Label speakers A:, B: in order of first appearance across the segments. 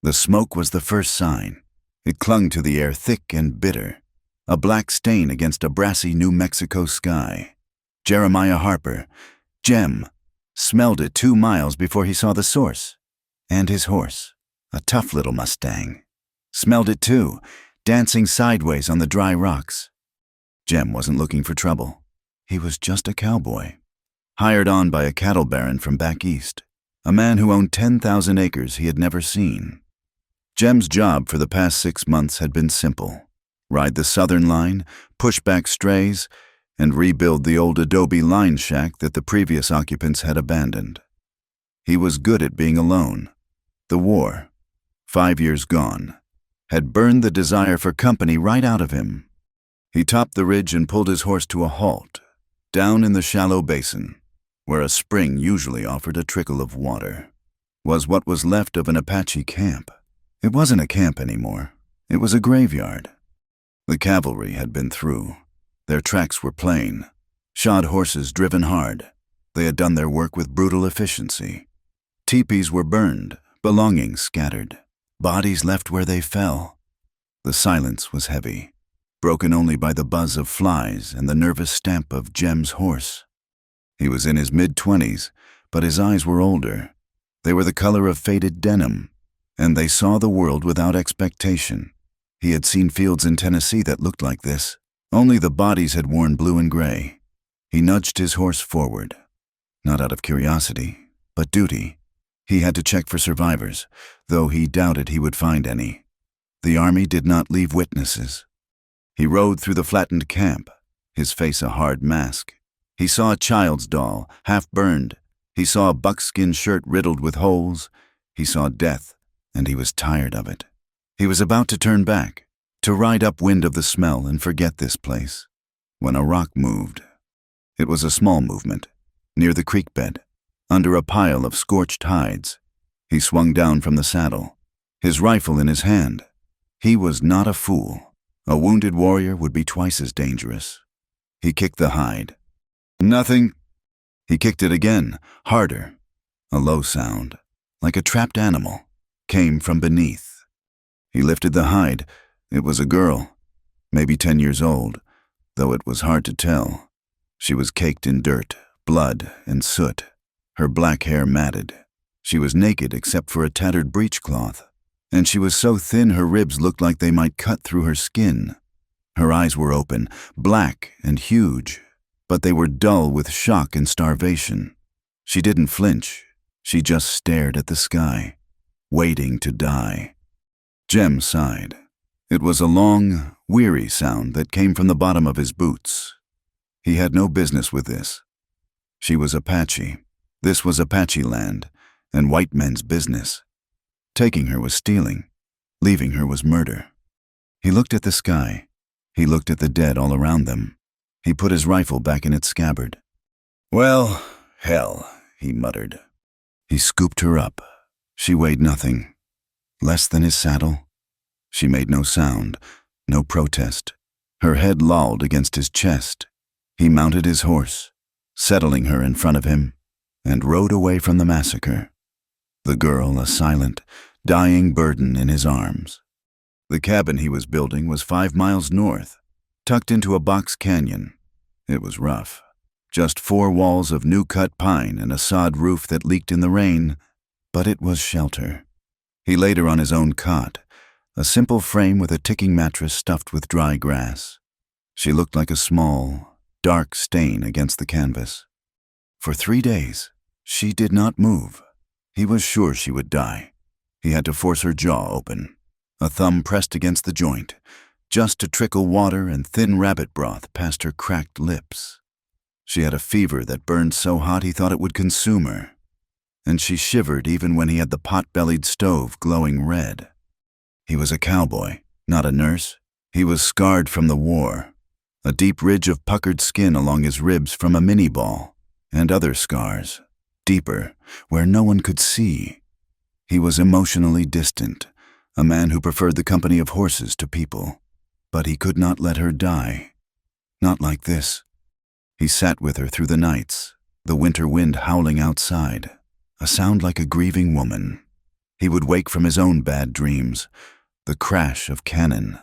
A: The smoke was the first sign. It clung to the air thick and bitter, a black stain against a brassy New Mexico sky. Jeremiah Harper, Jem, smelled it 2 miles before he saw the source. And his horse, a tough little Mustang, smelled it too, dancing sideways on the dry rocks. Jem wasn't looking for trouble. He was just a cowboy, hired on by a cattle baron from back east, a man who owned 10,000 acres he had never seen. Jem's job for the past 6 months had been simple: ride the southern line, push back strays, and rebuild the old adobe line shack that the previous occupants had abandoned. He was good at being alone. The war, 5 years gone, had burned the desire for company right out of him. He topped the ridge and pulled his horse to a halt, down in the shallow basin, where a spring usually offered a trickle of water. Was what was left of an Apache camp. It wasn't a camp anymore. It was a graveyard. The cavalry had been through. Their tracks were plain. Shod horses driven hard. They had done their work with brutal efficiency. Teepees were burned, belongings scattered, bodies left where they fell. The silence was heavy, broken only by the buzz of flies and the nervous stamp of Jem's horse. He was in his mid-20s, but his eyes were older. They were the color of faded denim, and they saw the world without expectation. He had seen fields in Tennessee that looked like this. Only the bodies had worn blue and gray. He nudged his horse forward, not out of curiosity, but duty. He had to check for survivors, though he doubted he would find any. The army did not leave witnesses. He rode through the flattened camp, his face a hard mask. He saw a child's doll, half burned. He saw a buckskin shirt riddled with holes. He saw death, and he was tired of it. He was about to turn back, to ride upwind of the smell and forget this place, when a rock moved. It was a small movement, near the creek bed, under a pile of scorched hides. He swung down from the saddle, his rifle in his hand. He was not a fool. A wounded warrior would be twice as dangerous. He kicked the hide. Nothing. He kicked it again, harder. A low sound, like a trapped animal, came from beneath. He lifted the hide. It was a girl, maybe 10 years old, though it was hard to tell. She was caked in dirt, blood, and soot, her black hair matted. She was naked except for a tattered breechcloth, and she was so thin her ribs looked like they might cut through her skin. Her eyes were open, black and huge, but they were dull with shock and starvation. She didn't flinch. She just stared at the sky, waiting to die. Jem sighed. It was a long, weary sound that came from the bottom of his boots. He had no business with this. She was Apache. This was Apache land, and white men's business. Taking her was stealing. Leaving her was murder. He looked at the sky. He looked at the dead all around them. He put his rifle back in its scabbard. "Well, hell," he muttered. He scooped her up. She weighed nothing. Less than his saddle. She made no sound, no protest. Her head lolled against his chest. He mounted his horse, settling her in front of him, and rode away from the massacre. The girl a silent, dying burden in his arms. The cabin he was building was 5 miles north, tucked into a box canyon. It was rough. Just 4 walls of new-cut pine and a sod roof that leaked in the rain, but it was shelter. He laid her on his own cot, a simple frame with a ticking mattress stuffed with dry grass. She looked like a small, dark stain against the canvas. For 3 days, she did not move. He was sure she would die. He had to force her jaw open, a thumb pressed against the joint, just to trickle water and thin rabbit broth past her cracked lips. She had a fever that burned so hot he thought it would consume her, and she shivered even when he had the pot-bellied stove glowing red. He was a cowboy, not a nurse. He was scarred from the war, a deep ridge of puckered skin along his ribs from a mini-ball, and other scars, deeper, where no one could see. He was emotionally distant, a man who preferred the company of horses to people, but he could not let her die. Not like this. He sat with her through the nights, the winter wind howling outside, a sound like a grieving woman. He would wake from his own bad dreams, the crash of cannon,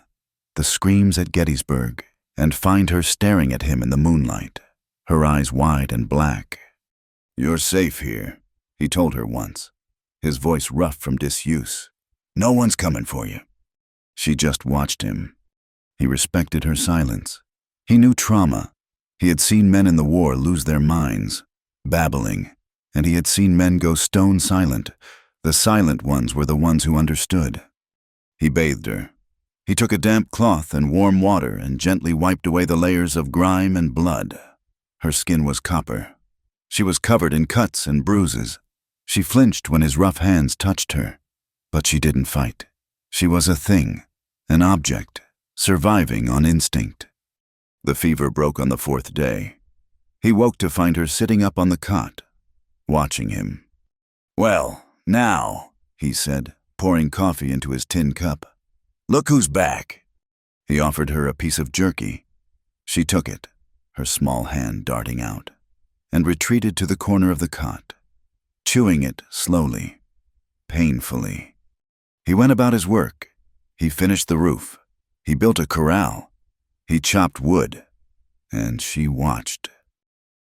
A: the screams at Gettysburg, and find her staring at him in the moonlight, her eyes wide and black. "You're safe here," he told her once, his voice rough from disuse. "No one's coming for you." She just watched him. He respected her silence. He knew trauma. He had seen men in the war lose their minds, babbling, and he had seen men go stone silent. The silent ones were the ones who understood. He bathed her. He took a damp cloth and warm water and gently wiped away the layers of grime and blood. Her skin was copper. She was covered in cuts and bruises. She flinched when his rough hands touched her, but she didn't fight. She was a thing, an object, surviving on instinct. The fever broke on the 4th day. He woke to find her sitting up on the cot, watching him. "Well, now," he said, pouring coffee into his tin cup. "Look who's back." He offered her a piece of jerky. She took it, her small hand darting out, and retreated to the corner of the cot, chewing it slowly, painfully. He went about his work. He finished the roof. He built a corral. He chopped wood. And she watched.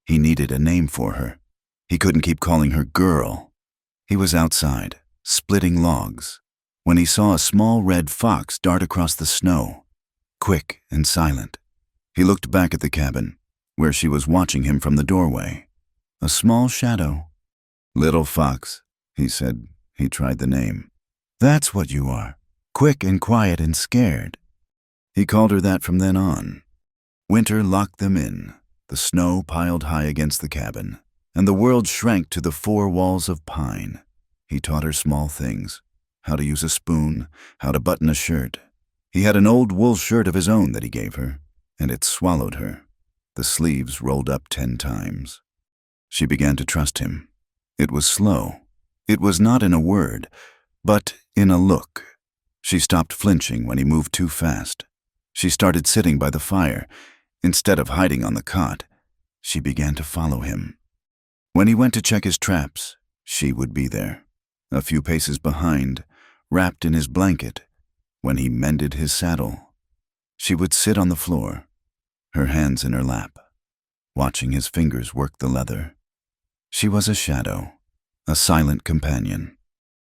A: He needed a name for her. He couldn't keep calling her girl. He was outside, splitting logs, when he saw a small red fox dart across the snow, quick and silent. He looked back at the cabin, where she was watching him from the doorway. A small shadow. "Little fox," he said. He tried the name. "That's what you are, quick and quiet and scared." He called her that from then on. Winter locked them in. The snow piled high against the cabin, and the world shrank to the 4 walls of pine. He taught her small things, how to use a spoon, how to button a shirt. He had an old wool shirt of his own that he gave her, and it swallowed her. The sleeves rolled up 10 times. She began to trust him. It was slow. It was not in a word, but in a look. She stopped flinching when he moved too fast. She started sitting by the fire. Instead of hiding on the cot, she began to follow him. When he went to check his traps, she would be there, a few paces behind, wrapped in his blanket. When he mended his saddle, she would sit on the floor, her hands in her lap, watching his fingers work the leather. She was a shadow, a silent companion.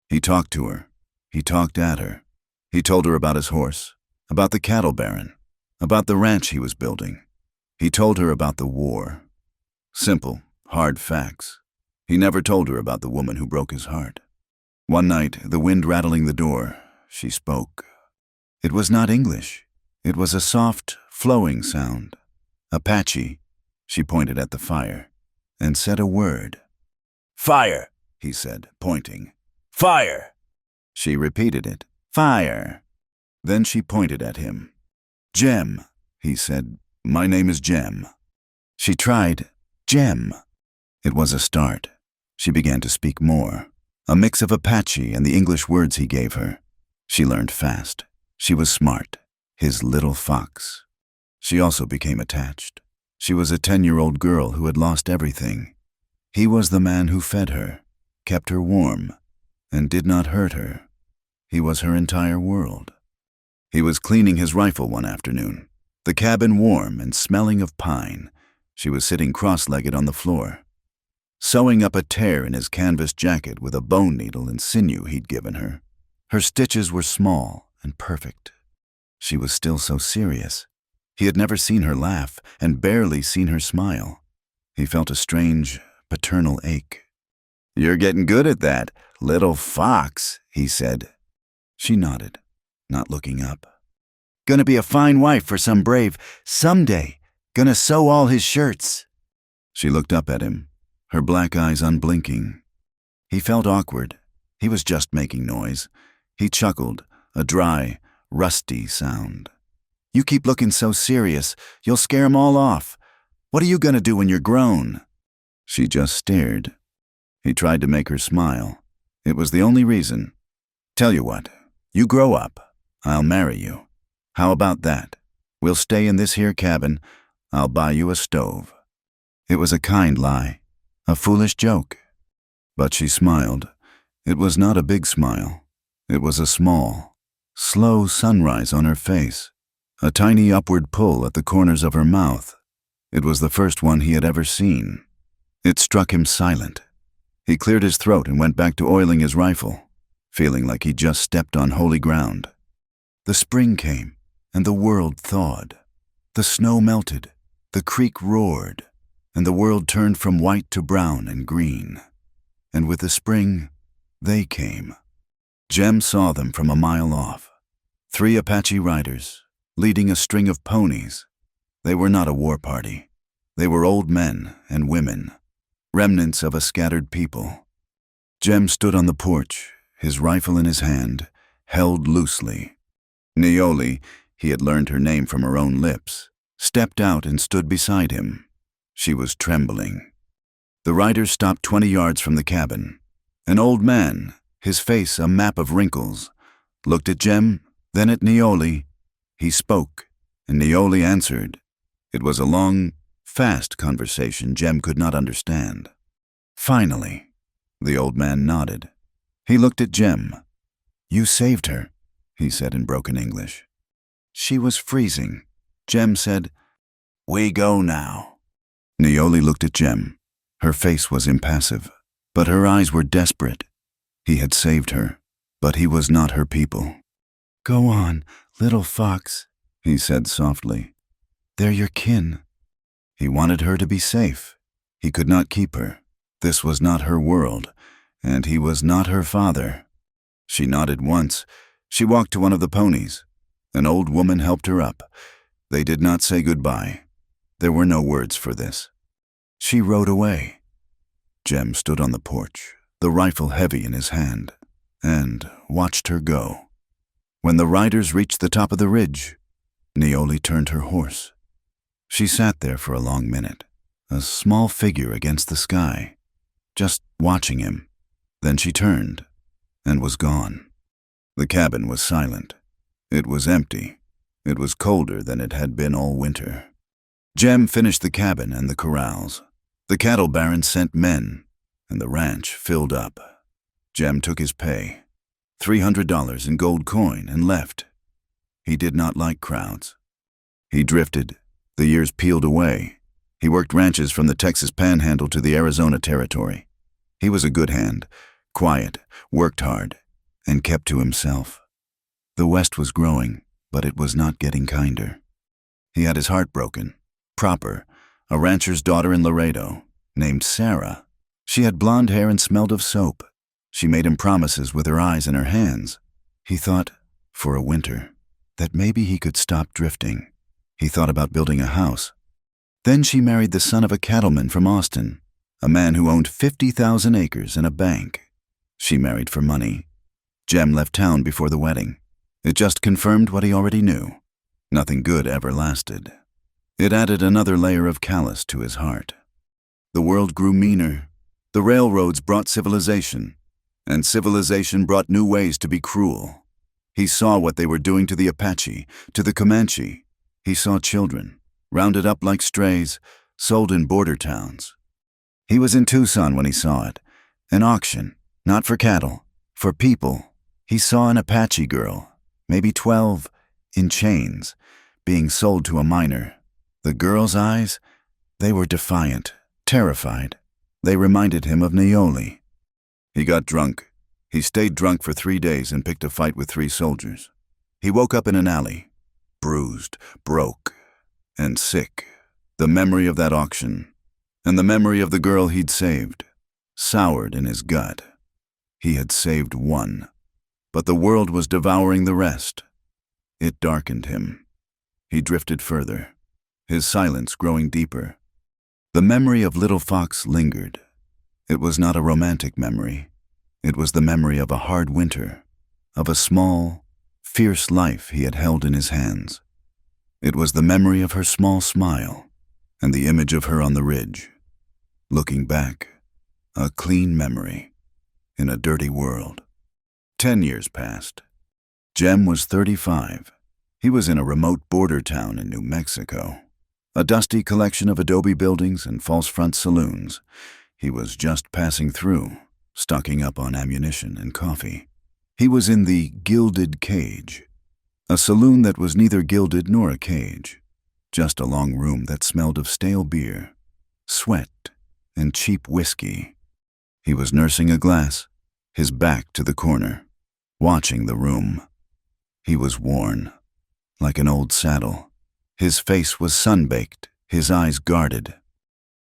A: He talked to her. He talked at her. He told her about his horse, about the cattle baron, about the ranch he was building. He told her about the war. Simple, hard facts. He never told her about the woman who broke his heart. One night, the wind rattling the door, she spoke. It was not English. It was a soft, flowing sound. Apache. She pointed at the fire and said a word. "Fire," he said, pointing. "Fire." She repeated it. "Fire." Then she pointed at him. "Jem," he said. "My name is Jem." She tried, "Jem." It was a start. She began to speak more, a mix of Apache and the English words he gave her. She learned fast. She was smart, his little fox. She also became attached. She was a 10-year-old girl who had lost everything. He was the man who fed her, kept her warm, and did not hurt her. He was her entire world. He was cleaning his rifle one afternoon, the cabin warm and smelling of pine. She was sitting cross-legged on the floor, sewing up a tear in his canvas jacket with a bone needle and sinew he'd given her. Her stitches were small and perfect. She was still so serious. He had never seen her laugh and barely seen her smile. He felt a strange, paternal ache. "You're getting good at that, little fox," he said. She nodded, not looking up. "Gonna be a fine wife for some brave, someday. Gonna sew all his shirts." She looked up at him, her black eyes unblinking. He felt awkward. He was just making noise. He chuckled, a dry, rusty sound. "You keep looking so serious, you'll scare 'em all off. What are you gonna do when you're grown?" She just stared. He tried to make her smile. It was the only reason. "Tell you what, you grow up. I'll marry you. How about that? We'll stay in this here cabin. I'll buy you a stove." It was a kind lie, a foolish joke. But she smiled, It was not a big smile. It was a small, slow sunrise on her face, a tiny upward pull at the corners of her mouth. It was the first one he had ever seen. It struck him silent. He cleared his throat and went back to oiling his rifle, feeling like he'd just stepped on holy ground. The spring came, and the world thawed. The snow melted, the creek roared, and the world turned from white to brown and green. And with the spring, they came. Jem saw them from a mile off. 3 Apache riders, leading a string of ponies. They were not a war party. They were old men and women, remnants of a scattered people. Jem stood on the porch, his rifle in his hand, held loosely. Neoli, he had learned her name from her own lips, stepped out and stood beside him. She was trembling. The riders stopped 20 yards from the cabin. An old man, his face a map of wrinkles, looked at Jem, then at Neoli. He spoke, and Neoli answered. It was a long, fast conversation Jem could not understand. Finally, the old man nodded. He looked at Jem. "You saved her," he said in broken English. She was freezing. Jem said, "We go now." Neoli looked at Jem. Her face was impassive, but her eyes were desperate. He had saved her, but he was not her people. "Go on, little fox," he said softly. "They're your kin." He wanted her to be safe. He could not keep her. This was not her world, and he was not her father. She nodded once. She walked to one of the ponies. An old woman helped her up. They did not say goodbye. There were no words for this. She rode away. Jem stood on the porch, the rifle heavy in his hand, and watched her go. When the riders reached the top of the ridge, Neoli turned her horse. She sat there for a long minute, a small figure against the sky, just watching him. Then she turned and was gone. The cabin was silent. It was empty. It was colder than it had been all winter. Jem finished the cabin and the corrals. The cattle baron sent men, and the ranch filled up. Jem took his pay, $300 in gold coin, and left. He did not like crowds. He drifted. The years peeled away. He worked ranches from the Texas Panhandle to the Arizona Territory. He was a good hand, quiet, worked hard, and kept to himself. The West was growing, but it was not getting kinder. He had his heart broken. Proper, a rancher's daughter in Laredo, named Sarah. She had blonde hair and smelled of soap. She made him promises with her eyes and her hands. He thought, for a winter, that maybe he could stop drifting. He thought about building a house. Then she married the son of a cattleman from Austin, a man who owned 50,000 acres and a bank. She married for money. Jem left town before the wedding. It just confirmed what he already knew. Nothing good ever lasted. It added another layer of callous to his heart. The world grew meaner. The railroads brought civilization, and civilization brought new ways to be cruel. He saw what they were doing to the Apache, to the Comanche. He saw children, rounded up like strays, sold in border towns. He was in Tucson when he saw it. An auction, not for cattle, for people. He saw an Apache girl, maybe 12, in chains, being sold to a miner. The girl's eyes, they were defiant, terrified. They reminded him of Neoli. He got drunk. He stayed drunk for 3 days and picked a fight with 3 soldiers. He woke up in an alley, bruised, broke, and sick. The memory of that auction, and the memory of the girl he'd saved, soured in his gut. He had saved one, but the world was devouring the rest. It darkened him. He drifted further, his silence growing deeper. The memory of Little Fox lingered. It was not a romantic memory. It was the memory of a hard winter, of a small, fierce life he had held in his hands. It was the memory of her small smile and the image of her on the ridge. Looking back, a clean memory in a dirty world. 10 years passed. Jem was 35. He was in a remote border town in New Mexico, a dusty collection of adobe buildings and false front saloons. He was just passing through, stocking up on ammunition and coffee. He was in the Gilded Cage, a saloon that was neither gilded nor a cage, just a long room that smelled of stale beer, sweat, and cheap whiskey. He was nursing a glass, his back to the corner, watching the room. He was worn, like an old saddle. His face was sun-baked, his eyes guarded.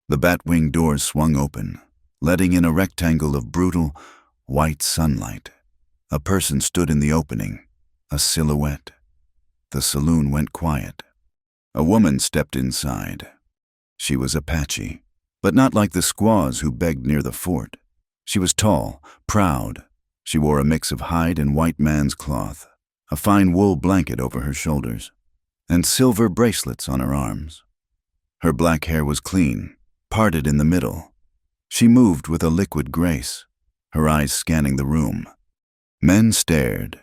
A: The bat-wing doors swung open, letting in a rectangle of brutal, white sunlight. A person stood in the opening, a silhouette. The saloon went quiet. A woman stepped inside. She was Apache, but not like the squaws who begged near the fort. She was tall, proud. She wore a mix of hide and white man's cloth, a fine wool blanket over her shoulders, and silver bracelets on her arms. Her black hair was clean, parted in the middle. She moved with a liquid grace, her eyes scanning the room. Men stared.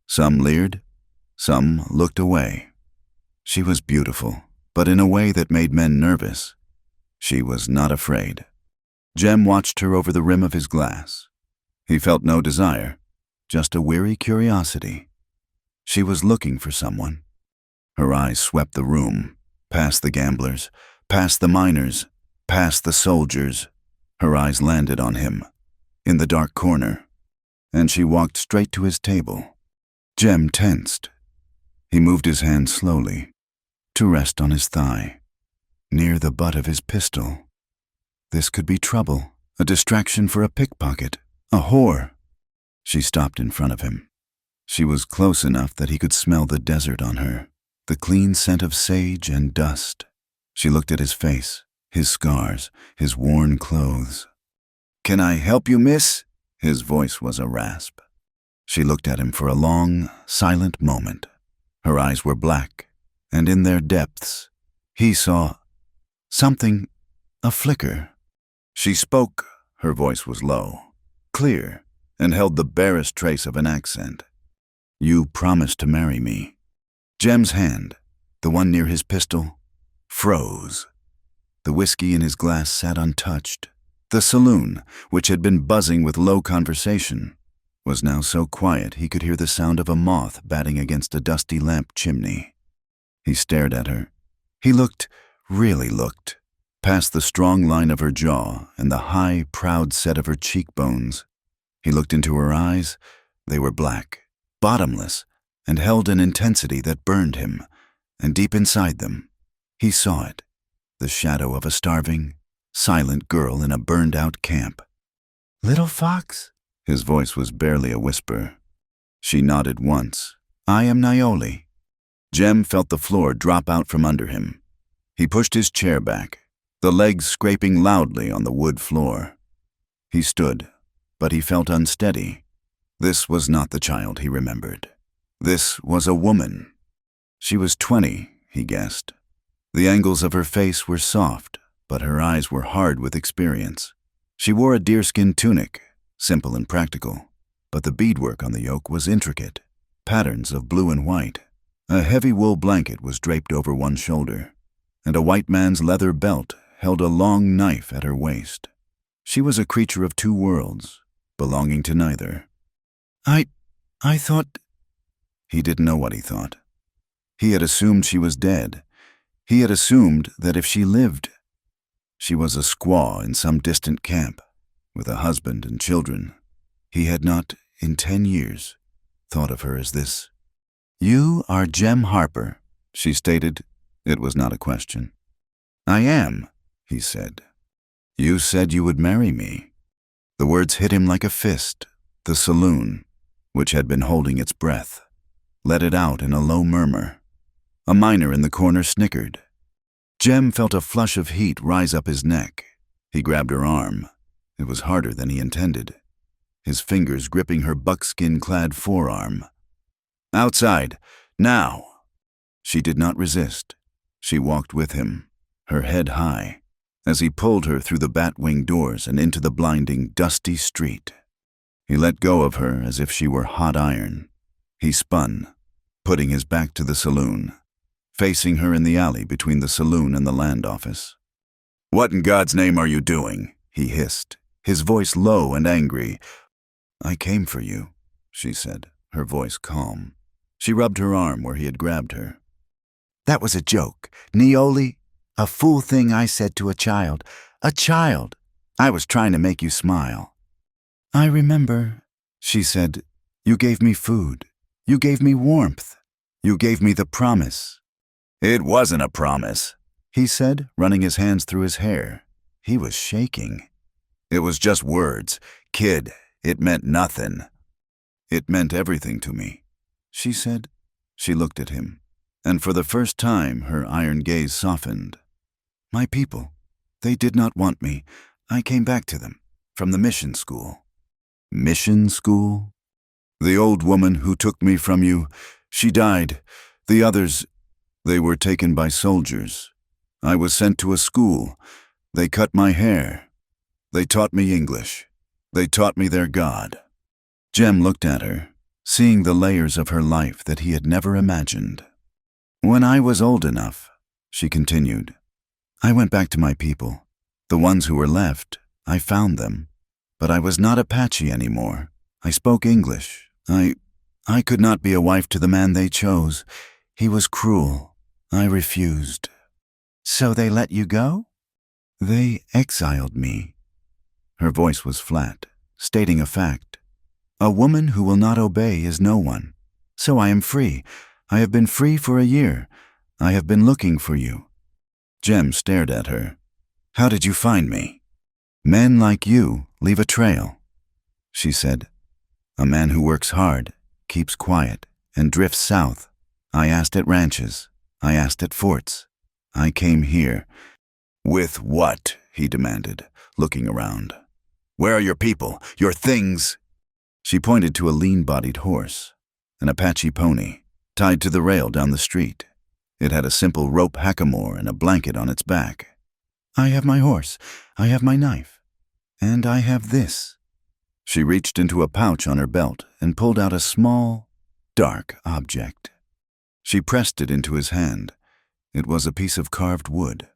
A: Some leered. Some looked away. She was beautiful, but in a way that made men nervous. She was not afraid. Jem watched her over the rim of his glass. He felt no desire, just a weary curiosity. She was looking for someone. Her eyes swept the room, past the gamblers, past the miners, past the soldiers. Her eyes landed on him, in the dark corner, and she walked straight to his table. Jem tensed. He moved his hand slowly, to rest on his thigh, near the butt of his pistol. This could be trouble, a distraction for a pickpocket, a whore. She stopped in front of him. She was close enough that he could smell the desert on her, the clean scent of sage and dust. She looked at his face, his scars, his worn clothes. "Can I help you, miss?" His voice was a rasp. She looked at him for a long, silent moment. Her eyes were black, and in their depths, he saw something, a flicker. She spoke. Her voice was low, clear, and held the barest trace of an accent. "You promised to marry me." Jem's hand, the one near his pistol, froze. The whiskey in his glass sat untouched. The saloon, which had been buzzing with low conversation, was now so quiet he could hear the sound of a moth batting against a dusty lamp chimney. He stared at her. He looked, really looked, past the strong line of her jaw and the high, proud set of her cheekbones. He looked into her eyes. They were black, bottomless, and held an intensity that burned him, and deep inside them, he saw it, the shadow of a starving, silent girl in a burned-out camp. "Little fox?" His voice was barely a whisper. She nodded once. "I am Naioli." Jem felt the floor drop out from under him. He pushed his chair back, the legs scraping loudly on the wood floor. He stood, but he felt unsteady. This was not the child he remembered. This was a woman. She was 20, he guessed. The angles of her face were soft, but her eyes were hard with experience. She wore a deerskin tunic, simple and practical, but the beadwork on the yoke was intricate, patterns of blue and white. A heavy wool blanket was draped over one shoulder, and a white man's leather belt held a long knife at her waist. She was a creature of two worlds, belonging to neither. I thought... He didn't know what he thought. He had assumed she was dead. He had assumed that if she lived, she was a squaw in some distant camp, with a husband and children. He had not, in 10 years, thought of her as this. "You are Jem Harper," she stated. It was not a question. "I am," he said. "You said you would marry me." The words hit him like a fist. The saloon, which had been holding its breath, let it out in a low murmur. A miner in the corner snickered. Jem felt a flush of heat rise up his neck. He grabbed her arm. It was harder than he intended, his fingers gripping her buckskin-clad forearm. "Outside, now!" She did not resist. She walked with him, her head high, as he pulled her through the bat-wing doors and into the blinding, dusty street. He let go of her as if she were hot iron. He spun, putting his back to the saloon, facing her in the alley between the saloon and the land office. "What in God's name are you doing?" he hissed. his voice low and angry. "I came for you," she said, her voice calm. She rubbed her arm where he had grabbed her. "That was a joke, Neoli. A fool thing I said to a child. A child. I was trying to make you smile." "I remember," she said. "You gave me food. You gave me warmth. You gave me the promise." "It wasn't a promise," he said, running his hands through his hair. He was shaking. "It was just words. Kid, it meant nothing." "It meant everything to me," she said. She looked at him, and for the first time her iron gaze softened. "My people, they did not want me. I came back to them, from the mission school." "Mission school?" "The old woman who took me from you, she died. The others, they were taken by soldiers. I was sent to a school. They cut my hair. They taught me English. They taught me their God." Jem looked at her, seeing the layers of her life that he had never imagined. "When I was old enough," she continued, "I went back to my people. The ones who were left, I found them. But I was not Apache anymore. I spoke English. I could not be a wife to the man they chose. He was cruel. I refused." "So they let you go?" "They exiled me." Her voice was flat, stating a fact. "A woman who will not obey is no one. So I am free. I have been free for a year. I have been looking for you." Jem stared at her. "How did you find me?" "Men like you leave a trail," she said. "A man who works hard, keeps quiet, and drifts south. I asked at ranches. I asked at forts. I came here." "With what?" he demanded, looking around. "Where are your people? Your things?" She pointed to a lean-bodied horse, an Apache pony, tied to the rail down the street. It had a simple rope hackamore and a blanket on its back. "I have my horse. I have my knife. And I have this." She reached into a pouch on her belt and pulled out a small, dark object. She pressed it into his hand. It was a piece of carved wood,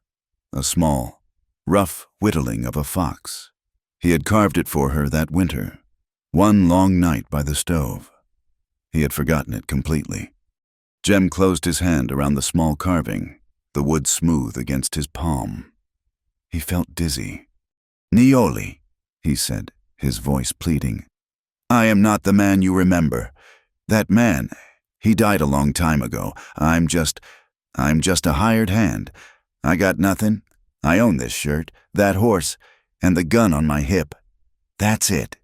A: a small, rough whittling of a fox. He had carved it for her that winter, one long night by the stove. He had forgotten it completely. Jem closed his hand around the small carving, the wood smooth against his palm. He felt dizzy. "Neoli," he said, his voice pleading. "I am not the man you remember. That man, he died a long time ago. I'm just a hired hand. I got nothing. I own this shirt, that horse, and the gun on my hip. That's it."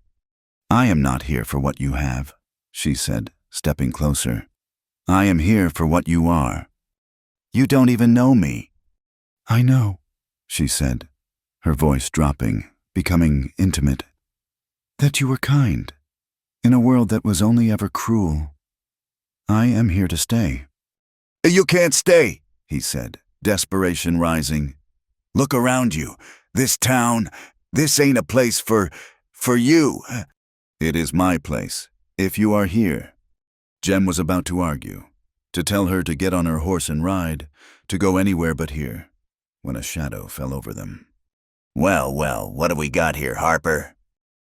A: "I am not here for what you have," she said, stepping closer. "I am here for what you are. You don't even know me." "I know," she said, her voice dropping, becoming intimate. "That you were kind, in a world that was only ever cruel. I am here to stay." "You can't stay," he said, desperation rising. "Look around you. This town, this ain't a place for you." "It is my place, if you are here." Jem was about to argue, to tell her to get on her horse and ride, to go anywhere but here, when a shadow fell over them. Well, what have we got here, Harper?"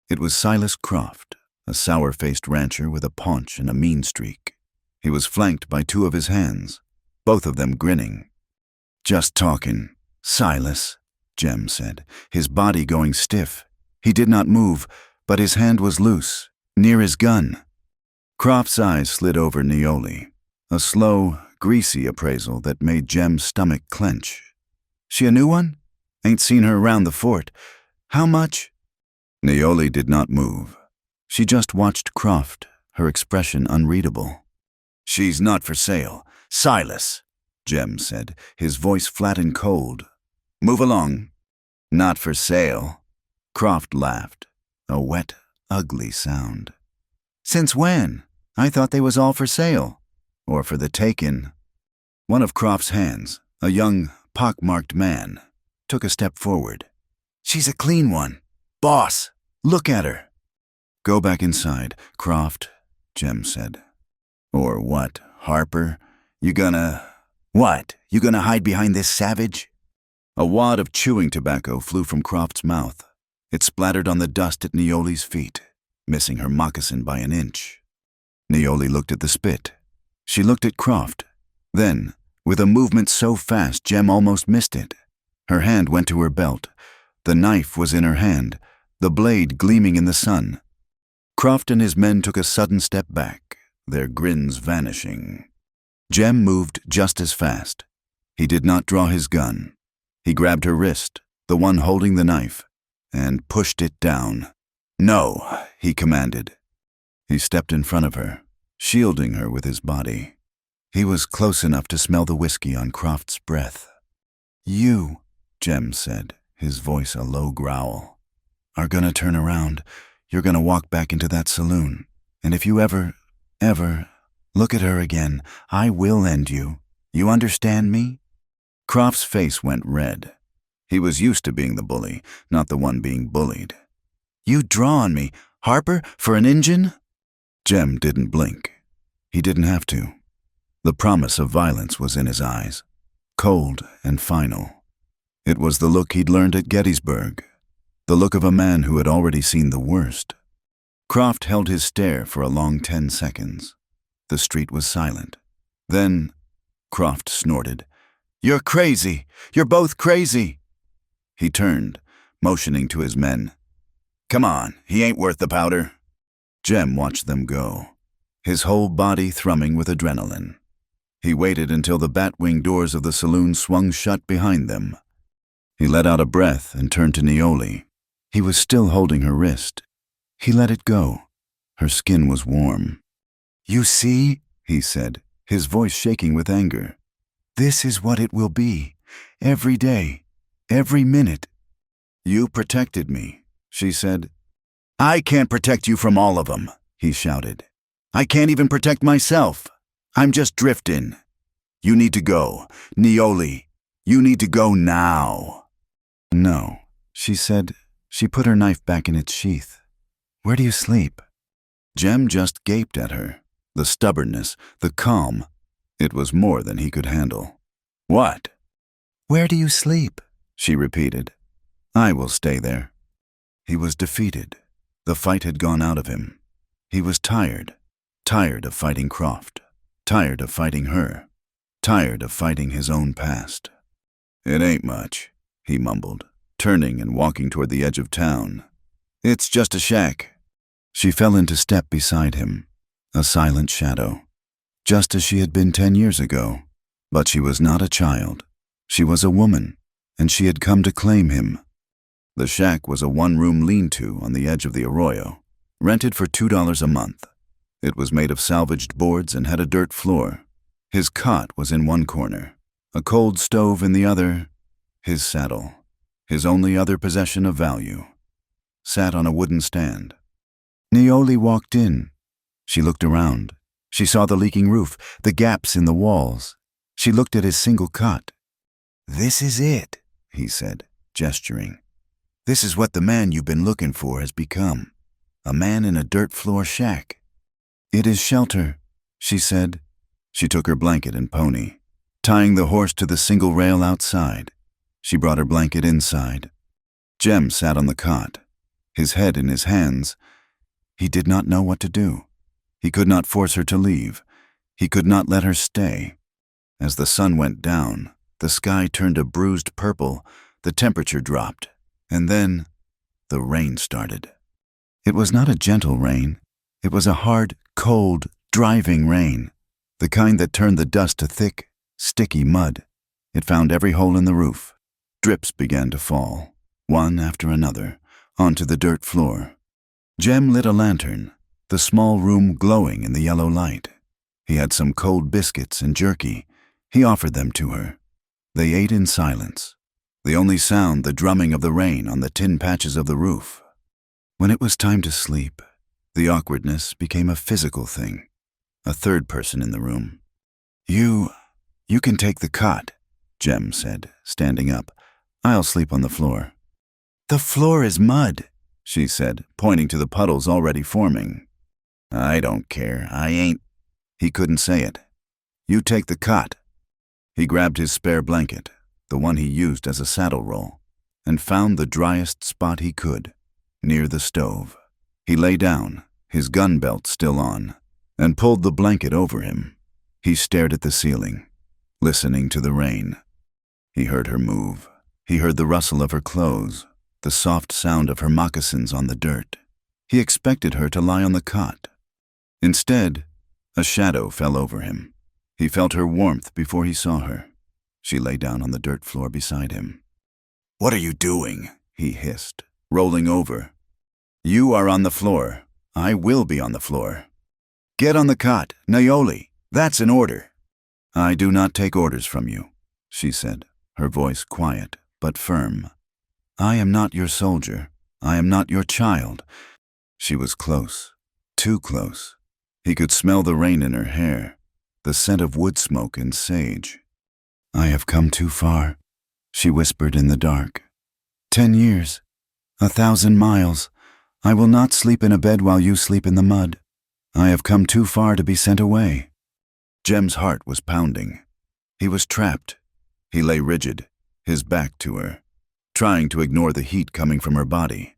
A: It was Silas Croft, a sour-faced rancher with a paunch and a mean streak. He was flanked by two of his hands, both of them grinning. "Just talking, Silas," Jem said, his body going stiff. He did not move, but his hand was loose, near his gun. Croft's eyes slid over Neoli, a slow, greasy appraisal that made Jem's stomach clench. "She a new one? Ain't seen her around the fort. How much?" Neoli did not move. She just watched Croft, her expression unreadable. "She's not for sale. Silas," Jem said, his voice flat and cold. "Move along." "Not for sale." Croft laughed, a wet, ugly sound. "Since when? I thought they was all for sale. Or for the taking." One of Croft's hands, a young, pock-marked man, took a step forward. "She's a clean one. Boss, look at her." "Go back inside, Croft," Jem said. "Or what, Harper? You gonna hide behind this savage?" A wad of chewing tobacco flew from Croft's mouth. It splattered on the dust at Neoli's feet, missing her moccasin by an inch. Neoli looked at the spit. She looked at Croft. Then, with a movement so fast Jem almost missed it, her hand went to her belt. The knife was in her hand, the blade gleaming in the sun. Croft and his men took a sudden step back, their grins vanishing. Jem moved just as fast. He did not draw his gun. He grabbed her wrist, the one holding the knife, and pushed it down. "No," he commanded. He stepped in front of her, shielding her with his body. He was close enough to smell the whiskey on Croft's breath. "You," Jem said, his voice a low growl, "are gonna turn around. You're gonna walk back into that saloon. And if you ever look at her again, I will end you. You understand me?" Croft's face went red. He was used to being the bully, not the one being bullied. "You draw on me, Harper, for an Injun?" Jem didn't blink. He didn't have to. The promise of violence was in his eyes, cold and final. It was the look he'd learned at Gettysburg, the look of a man who had already seen the worst. Croft held his stare for a long 10 seconds. The street was silent. Then, Croft snorted, "You're crazy! You're both crazy!" He turned, motioning to his men. "Come on, he ain't worth the powder." Jem watched them go, his whole body thrumming with adrenaline. He waited until the bat-wing doors of the saloon swung shut behind them. He let out a breath and turned to Neoli. He was still holding her wrist. He let it go. Her skin was warm. "You see," he said, his voice shaking with anger. "This is what it will be. Every day. Every minute." "You protected me," she said. "I can't protect you from all of them," he shouted. "I can't even protect myself. I'm just drifting. You need to go. Neoli, you need to go now." "No," she said. She put her knife back in its sheath. "Where do you sleep?" Jem just gaped at her. The stubbornness, the calm. It was more than he could handle. "What?" "Where do you sleep?" she repeated. "I will stay there." He was defeated. The fight had gone out of him. He was tired of fighting Croft, tired of fighting her, tired of fighting his own past. "It ain't much," he mumbled, turning and walking toward the edge of town. "It's just a shack." She fell into step beside him, a silent shadow, just as she had been 10 years ago. But she was not a child. She was a woman, and she had come to claim him. The shack was a one-room lean-to on the edge of the arroyo, rented for $2 a month. It was made of salvaged boards and had a dirt floor. His cot was in one corner, a cold stove in the other. His saddle, his only other possession of value, sat on a wooden stand. Neoli walked in. She looked around. She saw the leaking roof, the gaps in the walls. She looked at his single cot. "This is it," he said, gesturing. "This is what the man you've been looking for has become. A man in a dirt floor shack." "It is shelter," she said. She took her blanket and pony, tying the horse to the single rail outside. She brought her blanket inside. Jem sat on the cot, his head in his hands. He did not know what to do. He could not force her to leave. He could not let her stay. As the sun went down, the sky turned a bruised purple, the temperature dropped, and then the rain started. It was not a gentle rain. It was a hard, cold, driving rain, the kind that turned the dust to thick, sticky mud. It found every hole in the roof. Drips began to fall, one after another, onto the dirt floor. Jem lit a lantern, the small room glowing in the yellow light. He had some cold biscuits and jerky. He offered them to her. They ate in silence, the only sound the drumming of the rain on the tin patches of the roof. When it was time to sleep, the awkwardness became a physical thing, a third person in the room. You can take the cot," Jem said, standing up. "I'll sleep on the floor." "The floor is mud," she said, pointing to the puddles already forming. "I don't care. I ain't—" He couldn't say it. "You take the cot." He grabbed his spare blanket, the one he used as a saddle roll, and found the driest spot he could. near the stove. He lay down, his gun belt still on, and pulled the blanket over him. He stared at the ceiling, listening to the rain. He heard her move. He heard the rustle of her clothes, the soft sound of her moccasins on the dirt. He expected her to lie on the cot. Instead, a shadow fell over him. He felt her warmth before he saw her. She lay down on the dirt floor beside him. "What are you doing?" he hissed, rolling over. "You are on the floor. I will be on the floor. Get on the cot, Naoli. That's an order." "I do not take orders from you," she said, her voice quiet but firm. "I am not your soldier. I am not your child." She was close, too close. He could smell the rain in her hair, the scent of wood smoke and sage. "I have come too far," she whispered in the dark. 10 years, 1,000 miles. I will not sleep in a bed while you sleep in the mud. I have come too far to be sent away. Jem's heart was pounding. He was trapped. He lay rigid, his back to her, trying to ignore the heat coming from her body.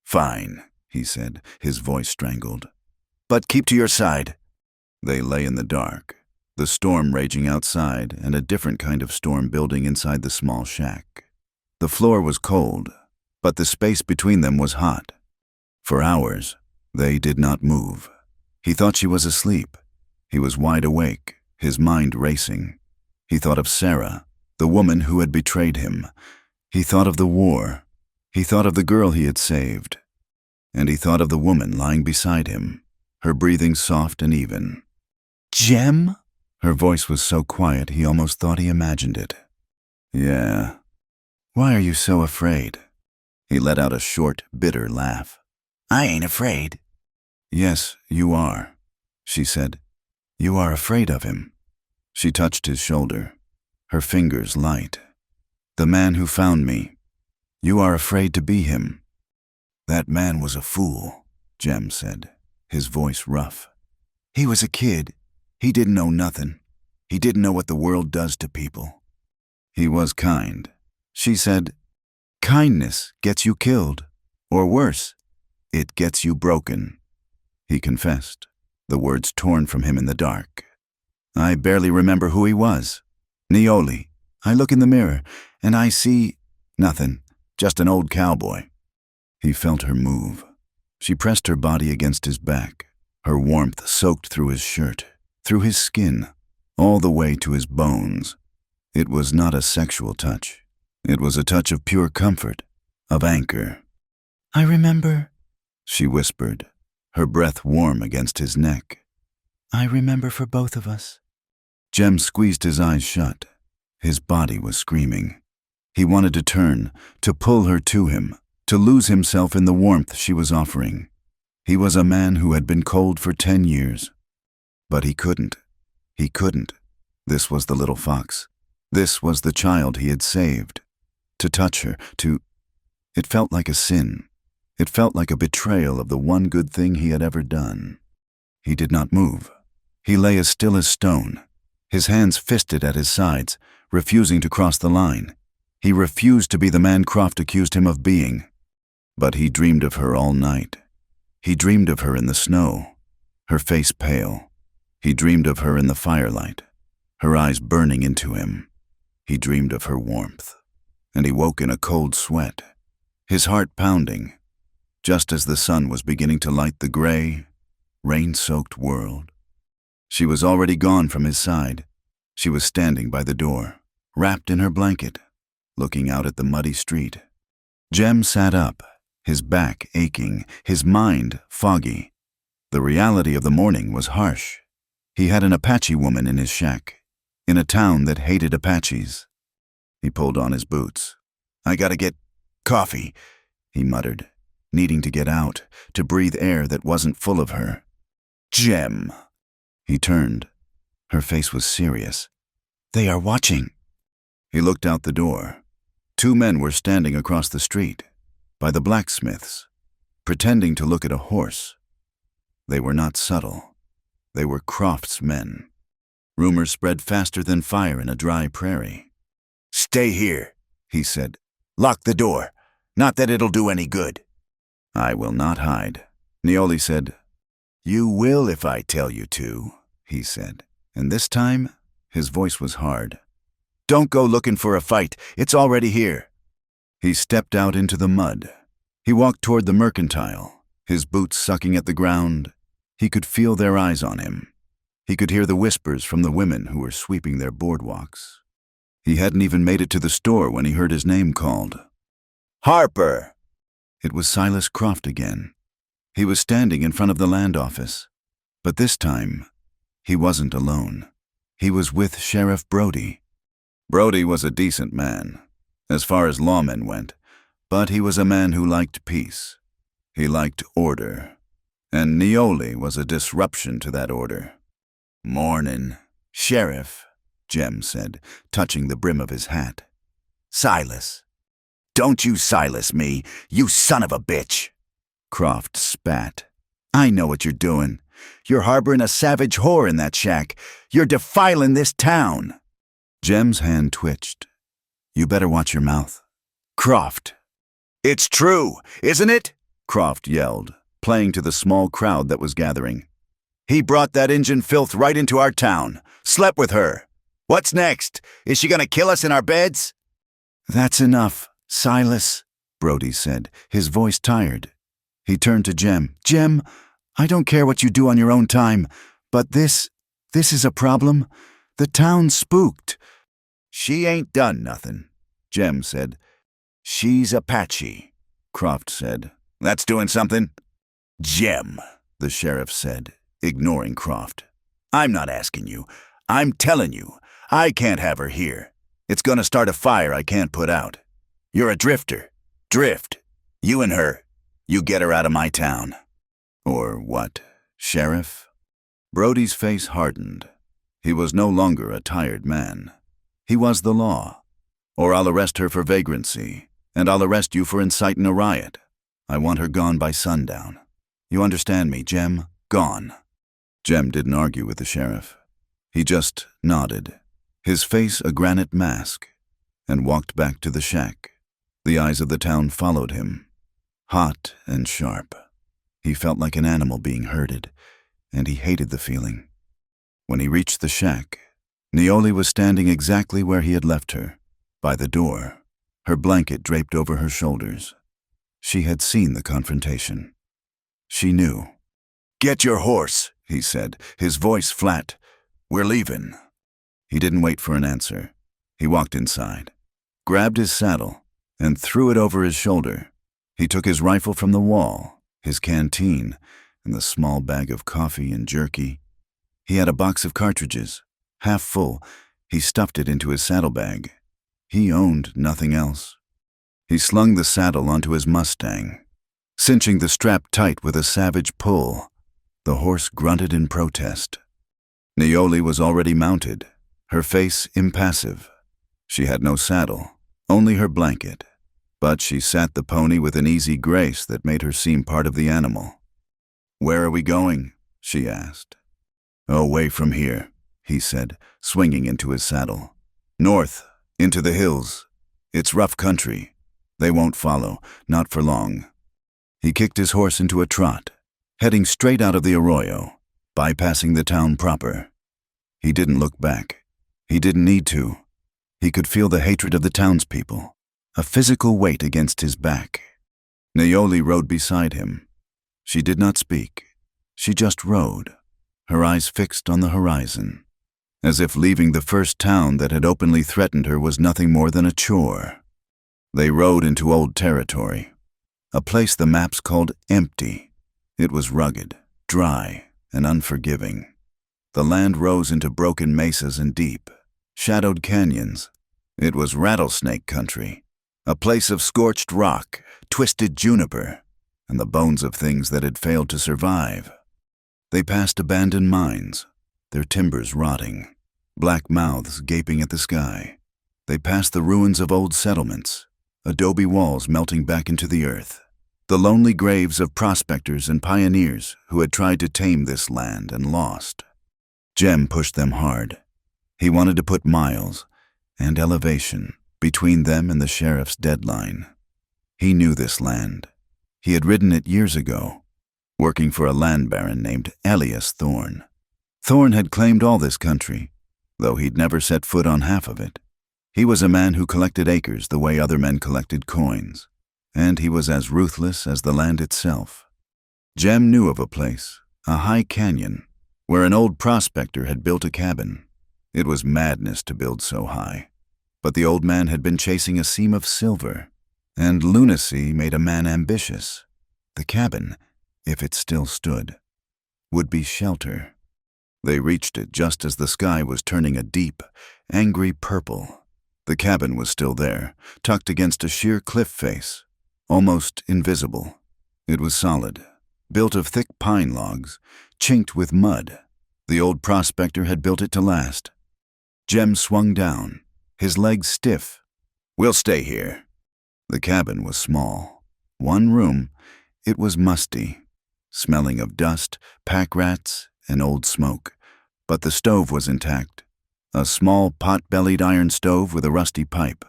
A: "Fine," he said, his voice strangled. "But keep to your side." They lay in the dark, the storm raging outside and a different kind of storm building inside the small shack. The floor was cold, but the space between them was hot. For hours, they did not move. He thought she was asleep. He was wide awake, his mind racing. He thought of Sarah, the woman who had betrayed him. He thought of the war. He thought of the girl he had saved. And he thought of the woman lying beside him, her breathing soft and even. "Jem?" Her voice was so quiet he almost thought he imagined it. "Yeah." "Why are you so afraid?" He let out a short, bitter laugh. "I ain't afraid." "Yes, you are," she said. "You are afraid of him." She touched his shoulder, her fingers light. "The man who found me. You are afraid to be him." "That man was a fool," Jem said, his voice rough. "He was a kid. He didn't know nothing. He didn't know what the world does to people." "He was kind." She said, "Kindness gets you killed. Or worse, it gets you broken." He confessed, the words torn from him in the dark. "I barely remember who he was. Naoli. I look in the mirror, and I see nothing, just an old cowboy." He felt her move. She pressed her body against his back, her warmth soaked through his shirt, through his skin, all the way to his bones. It was not a sexual touch. It was a touch of pure comfort, of anchor. "I remember," she whispered, her breath warm against his neck. "I remember for both of us." Jem squeezed his eyes shut. His body was screaming. He wanted to turn, to pull her to him, to lose himself in the warmth she was offering. He was a man who had been cold for 10 years. But he couldn't. He couldn't. This was the little fox. This was the child he had saved. To touch her, It felt like a sin. It felt like a betrayal of the one good thing he had ever done. He did not move. He lay as still as stone, his hands fisted at his sides, refusing to cross the line. He refused to be the man Croft accused him of being. But he dreamed of her all night. He dreamed of her in the snow, her face pale. He dreamed of her in the firelight, her eyes burning into him. He dreamed of her warmth. And he woke in a cold sweat, his heart pounding, just as the sun was beginning to light the gray, rain-soaked world. She was already gone from his side. She was standing by the door, wrapped in her blanket, looking out at the muddy street. Jem sat up, his back aching, his mind foggy. The reality of the morning was harsh. He had an Apache woman in his shack, in a town that hated Apaches. He pulled on his boots. "I gotta get coffee," he muttered, needing to get out, to breathe air that wasn't full of her. "Jem." He turned. Her face was serious. "They are watching." He looked out the door. 2 men were standing across the street, by the blacksmith's, pretending to look at a horse. They were not subtle. They were Croft's men. Rumors spread faster than fire in a dry prairie. "Stay here," he said. "Lock the door. Not that it'll do any good." I will not hide. Neoli said. You will if I tell you to, he said, and this time his voice was hard. Don't go looking for a fight. It's already here. He stepped out into the mud. He walked toward the mercantile, his boots sucking at the ground. He could feel their eyes on him. He could hear the whispers from the women who were sweeping their boardwalks. He hadn't even made it to the store when he heard his name called. Harper! It was Silas Croft again. He was standing in front of the land office. But this time, he wasn't alone. He was with Sheriff Brody. Brody was a decent man, as far as lawmen went, but he was a man who liked peace. He liked order. And Neoli was a disruption to that order. Mornin', Sheriff, Jem said, touching the brim of his hat. Silas. Don't you Silas me, you son of a bitch. Croft spat. I know what you're doing. You're harboring a savage whore in that shack. You're defiling this town. Jem's hand twitched. You better watch your mouth. Croft. It's true, isn't it? Croft yelled, playing to the small crowd that was gathering. He brought that Injun filth right into our town, slept with her. What's next? Is she gonna kill us in our beds? That's enough, Silas, Brody said, his voice tired. He turned to Jem. Jem, I don't care what you do on your own time, but this is a problem. The town's spooked. She ain't done nothing, Jem said. She's Apache, Croft said. That's doing something? Jem, the sheriff said, ignoring Croft. I'm not asking you. I'm telling you. I can't have her here. It's gonna start a fire I can't put out. You're a drifter. Drift. You and her. You get her out of my town. Or what, Sheriff? Brody's face hardened. He was no longer a tired man. He was the law. Or I'll arrest her for vagrancy, and I'll arrest you for inciting a riot. I want her gone by sundown. You understand me, Jem? Gone. Jem didn't argue with the sheriff. He just nodded, his face a granite mask, and walked back to the shack. The eyes of the town followed him, hot and sharp. He felt like an animal being herded, and he hated the feeling. When he reached the shack, Neoli was standing exactly where he had left her, by the door, her blanket draped over her shoulders. She had seen the confrontation. She knew. Get your horse, he said, his voice flat. We're leaving. He didn't wait for an answer. He walked inside, grabbed his saddle, and threw it over his shoulder. He took his rifle from the wall, his canteen, and the small bag of coffee and jerky. He had a box of cartridges, half full. He stuffed it into his saddlebag. He owned nothing else. He slung the saddle onto his Mustang, cinching the strap tight with a savage pull. The horse grunted in protest. Neoli was already mounted, her face impassive. She had no saddle, only her blanket, but she sat the pony with an easy grace that made her seem part of the animal. Where are we going? She asked. Away from here, he said, swinging into his saddle. North, into the hills. It's rough country. They won't follow, not for long. He kicked his horse into a trot, heading straight out of the arroyo, bypassing the town proper. He didn't look back. He didn't need to. He could feel the hatred of the townspeople, a physical weight against his back. Neoli rode beside him. She did not speak. She just rode, her eyes fixed on the horizon, as if leaving the first town that had openly threatened her was nothing more than a chore. They rode into old territory, a place the maps called empty. It was rugged, dry, and unforgiving. The land rose into broken mesas and deep, shadowed canyons. It was rattlesnake country, a place of scorched rock, twisted juniper, and the bones of things that had failed to survive. They passed abandoned mines, their timbers rotting, black mouths gaping at the sky. They passed the ruins of old settlements, adobe walls melting back into the earth, the lonely graves of prospectors and pioneers who had tried to tame this land and lost. Jem pushed them hard. He wanted to put miles and elevation between them and the sheriff's deadline. He knew this land. He had ridden it years ago, working for a land baron named Elias Thorne. Thorne had claimed all this country, though he'd never set foot on half of it. He was a man who collected acres the way other men collected coins, and he was as ruthless as the land itself. Jem knew of a place, a high canyon, where an old prospector had built a cabin. It was madness to build so high, but the old man had been chasing a seam of silver, and lunacy made a man ambitious. The cabin, if it still stood, would be shelter. They reached it just as the sky was turning a deep, angry purple. The cabin was still there, tucked against a sheer cliff face, almost invisible. It was solid, built of thick pine logs, chinked with mud. The old prospector had built it to last. Jem swung down, his legs stiff. "We'll stay here." The cabin was small. One room. It was musty, smelling of dust, pack rats, and old smoke. But the stove was intact. A small pot-bellied iron stove with a rusty pipe.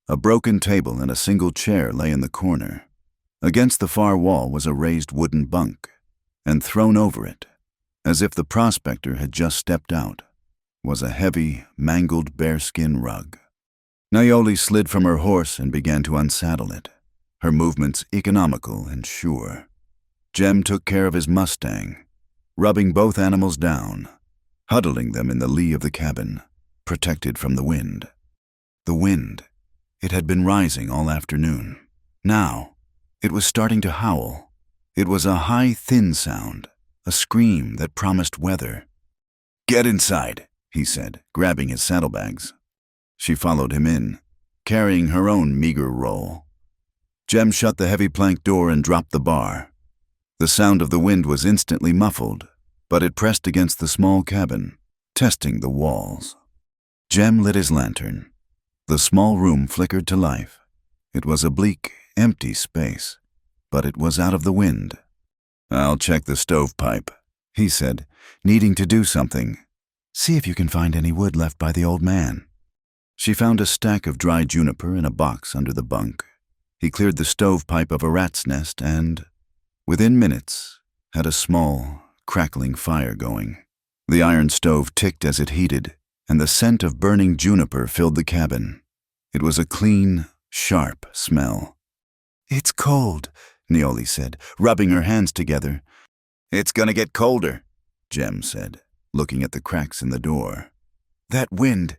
A: A broken table and a single chair lay in the corner. Against the far wall was a raised wooden bunk, and thrown over it, as if the prospector had just stepped out, was a heavy, mangled bearskin rug. Naoli slid from her horse and began to unsaddle it, her movements economical and sure. Jem took care of his mustang, rubbing both animals down, huddling them in the lee of the cabin, protected from the wind. The wind. It had been rising all afternoon. Now, it was starting to howl. It was a high, thin sound, a scream that promised weather. "Get inside," he said, grabbing his saddlebags. She followed him in, carrying her own meager roll. Jem shut the heavy plank door and dropped the bar. The sound of the wind was instantly muffled, but it pressed against the small cabin, testing the walls. Jem lit his lantern. The small room flickered to life. It was a bleak, empty space, but it was out of the wind. "I'll check the stovepipe," he said, needing to do something. "See if you can find any wood left by the old man." She found a stack of dry juniper in a box under the bunk. He cleared the stovepipe of a rat's nest and, within minutes, had a small, crackling fire going. The iron stove ticked as it heated, and the scent of burning juniper filled the cabin. It was a clean, sharp smell. "It's cold," Naoli said, rubbing her hands together. "It's gonna get colder," Jem said, looking at the cracks in the door. "That wind,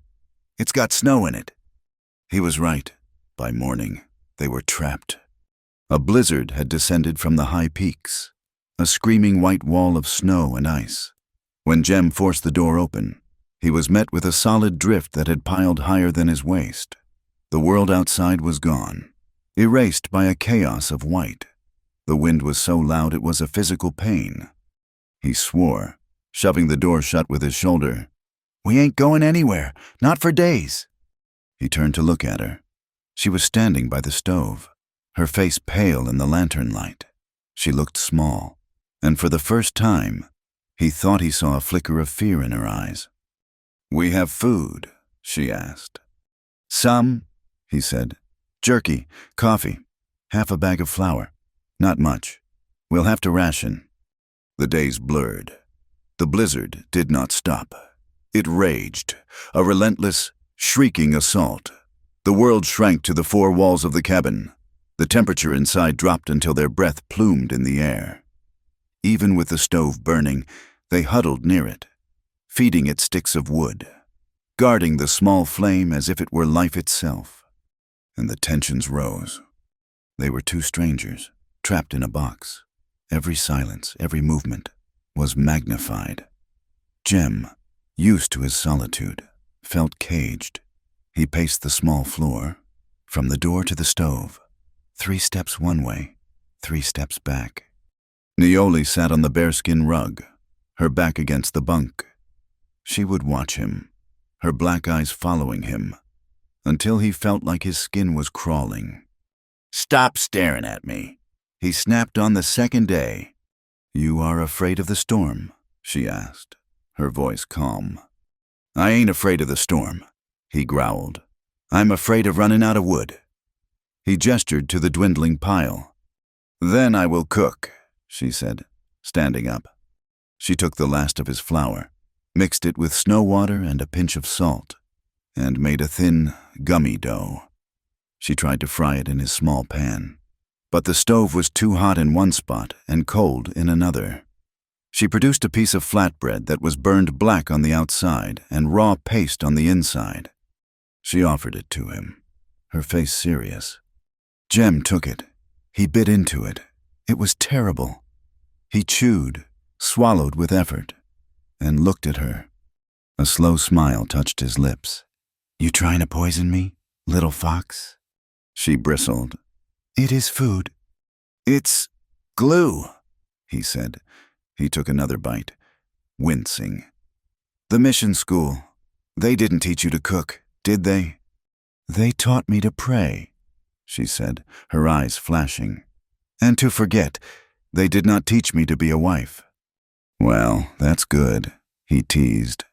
A: it's got snow in it." He was right. By morning, they were trapped. A blizzard had descended from the high peaks, a screaming white wall of snow and ice. When Jem forced the door open, he was met with a solid drift that had piled higher than his waist. The world outside was gone, erased by a chaos of white. The wind was so loud it was a physical pain. He swore, shoving the door shut with his shoulder. "We ain't going anywhere, not for days." He turned to look at her. She was standing by the stove, her face pale in the lantern light. She looked small, and for the first time, he thought he saw a flicker of fear in her eyes. "We have food?" she asked. "Some," he said. "Jerky, coffee, half a bag of flour. Not much. We'll have to ration." The days blurred. The blizzard did not stop. It raged, a relentless, shrieking assault. The world shrank to the four walls of the cabin. The temperature inside dropped until their breath plumed in the air. Even with the stove burning, they huddled near it, feeding it sticks of wood, guarding the small flame as if it were life itself. And the tensions rose. They were two strangers, trapped in a box. Every silence, every movement, was magnified. Jem, used to his solitude, felt caged. He paced the small floor, from the door to the stove, 3 steps one way, 3 steps back. Naoli sat on the bearskin rug, her back against the bunk. She would watch him, her black eyes following him, until he felt like his skin was crawling. "Stop staring at me," he snapped on the second day. "You are afraid of the storm?" she asked, her voice calm. "I ain't afraid of the storm," he growled. "I'm afraid of running out of wood." He gestured to the dwindling pile. Then I will cook, she said, standing up. She took the last of his flour, mixed it with snow water and a pinch of salt, and made a thin, gummy dough. She tried to fry it in his small pan, but the stove was too hot in one spot and cold in another. She produced a piece of flatbread that was burned black on the outside and raw paste on the inside. She offered it to him, her face serious. Jem took it. He bit into it. It was terrible. He chewed, swallowed with effort, and looked at her. A slow smile touched his lips. "You trying to poison me, little fox?" She bristled. "It is food." "It's glue," he said. He took another bite, wincing. "The mission school. They didn't teach you to cook, did they?" "They taught me to pray," she said, her eyes flashing. "And to forget. They did not teach me to be a wife." "Well, that's good," he teased,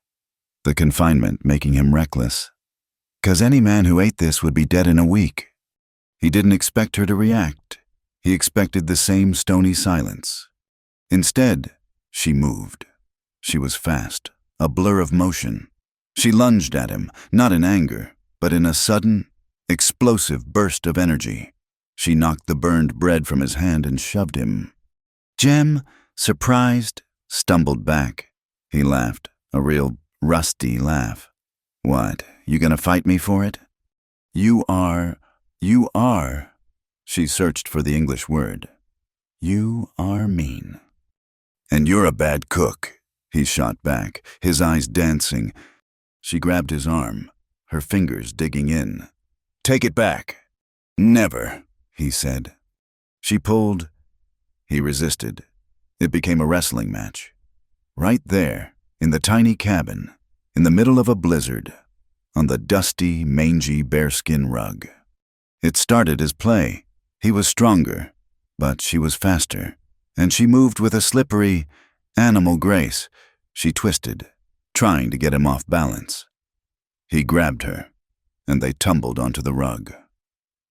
A: the confinement making him reckless. "'Cause any man who ate this would be dead in a week." He didn't expect her to react. He expected the same stony silence. Instead, she moved. She was fast, a blur of motion. She lunged at him, not in anger, but in a sudden, explosive burst of energy. She knocked the burned bread from his hand and shoved him. Jem, surprised, stumbled back. He laughed, a real rusty laugh. "What, you gonna fight me for it?" You are. She searched for the English word. "You are mean." "And you're a bad cook," he shot back, his eyes dancing. She grabbed his arm, her fingers digging in. "Take it back." "Never," he said. She pulled. He resisted. It became a wrestling match. Right there, in the tiny cabin, in the middle of a blizzard, on the dusty, mangy bearskin rug. It started as play. He was stronger, but she was faster, and she moved with a slippery, animal grace. She twisted, trying to get him off balance. He grabbed her, and they tumbled onto the rug.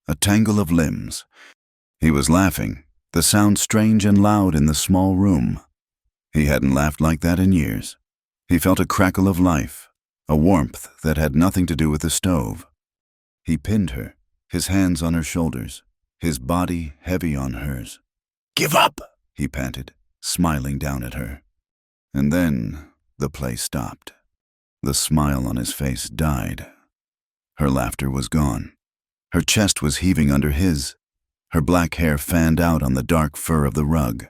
A: A tangle of limbs. He was laughing, the sound strange and loud in the small room. He hadn't laughed like that in years. He felt a crackle of life, a warmth that had nothing to do with the stove. He pinned her, his hands on her shoulders, his body heavy on hers. "Give up," he panted, smiling down at her. And then the play stopped. The smile on his face died. Her laughter was gone. Her chest was heaving under his. Her black hair fanned out on the dark fur of the rug.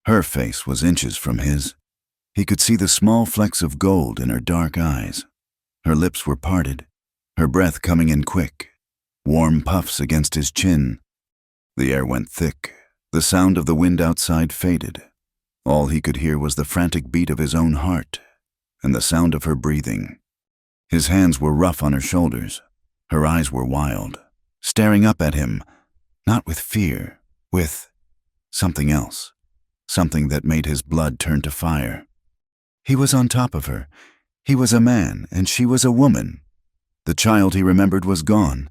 A: Her face was inches from his. He could see the small flecks of gold in her dark eyes. Her lips were parted, her breath coming in quick, warm puffs against his chin. The air went thick. The sound of the wind outside faded. All he could hear was the frantic beat of his own heart and the sound of her breathing. His hands were rough on her shoulders. Her eyes were wild, staring up at him, not with fear, with something else, something that made his blood turn to fire. He was on top of her. He was a man, and she was a woman. The child he remembered was gone.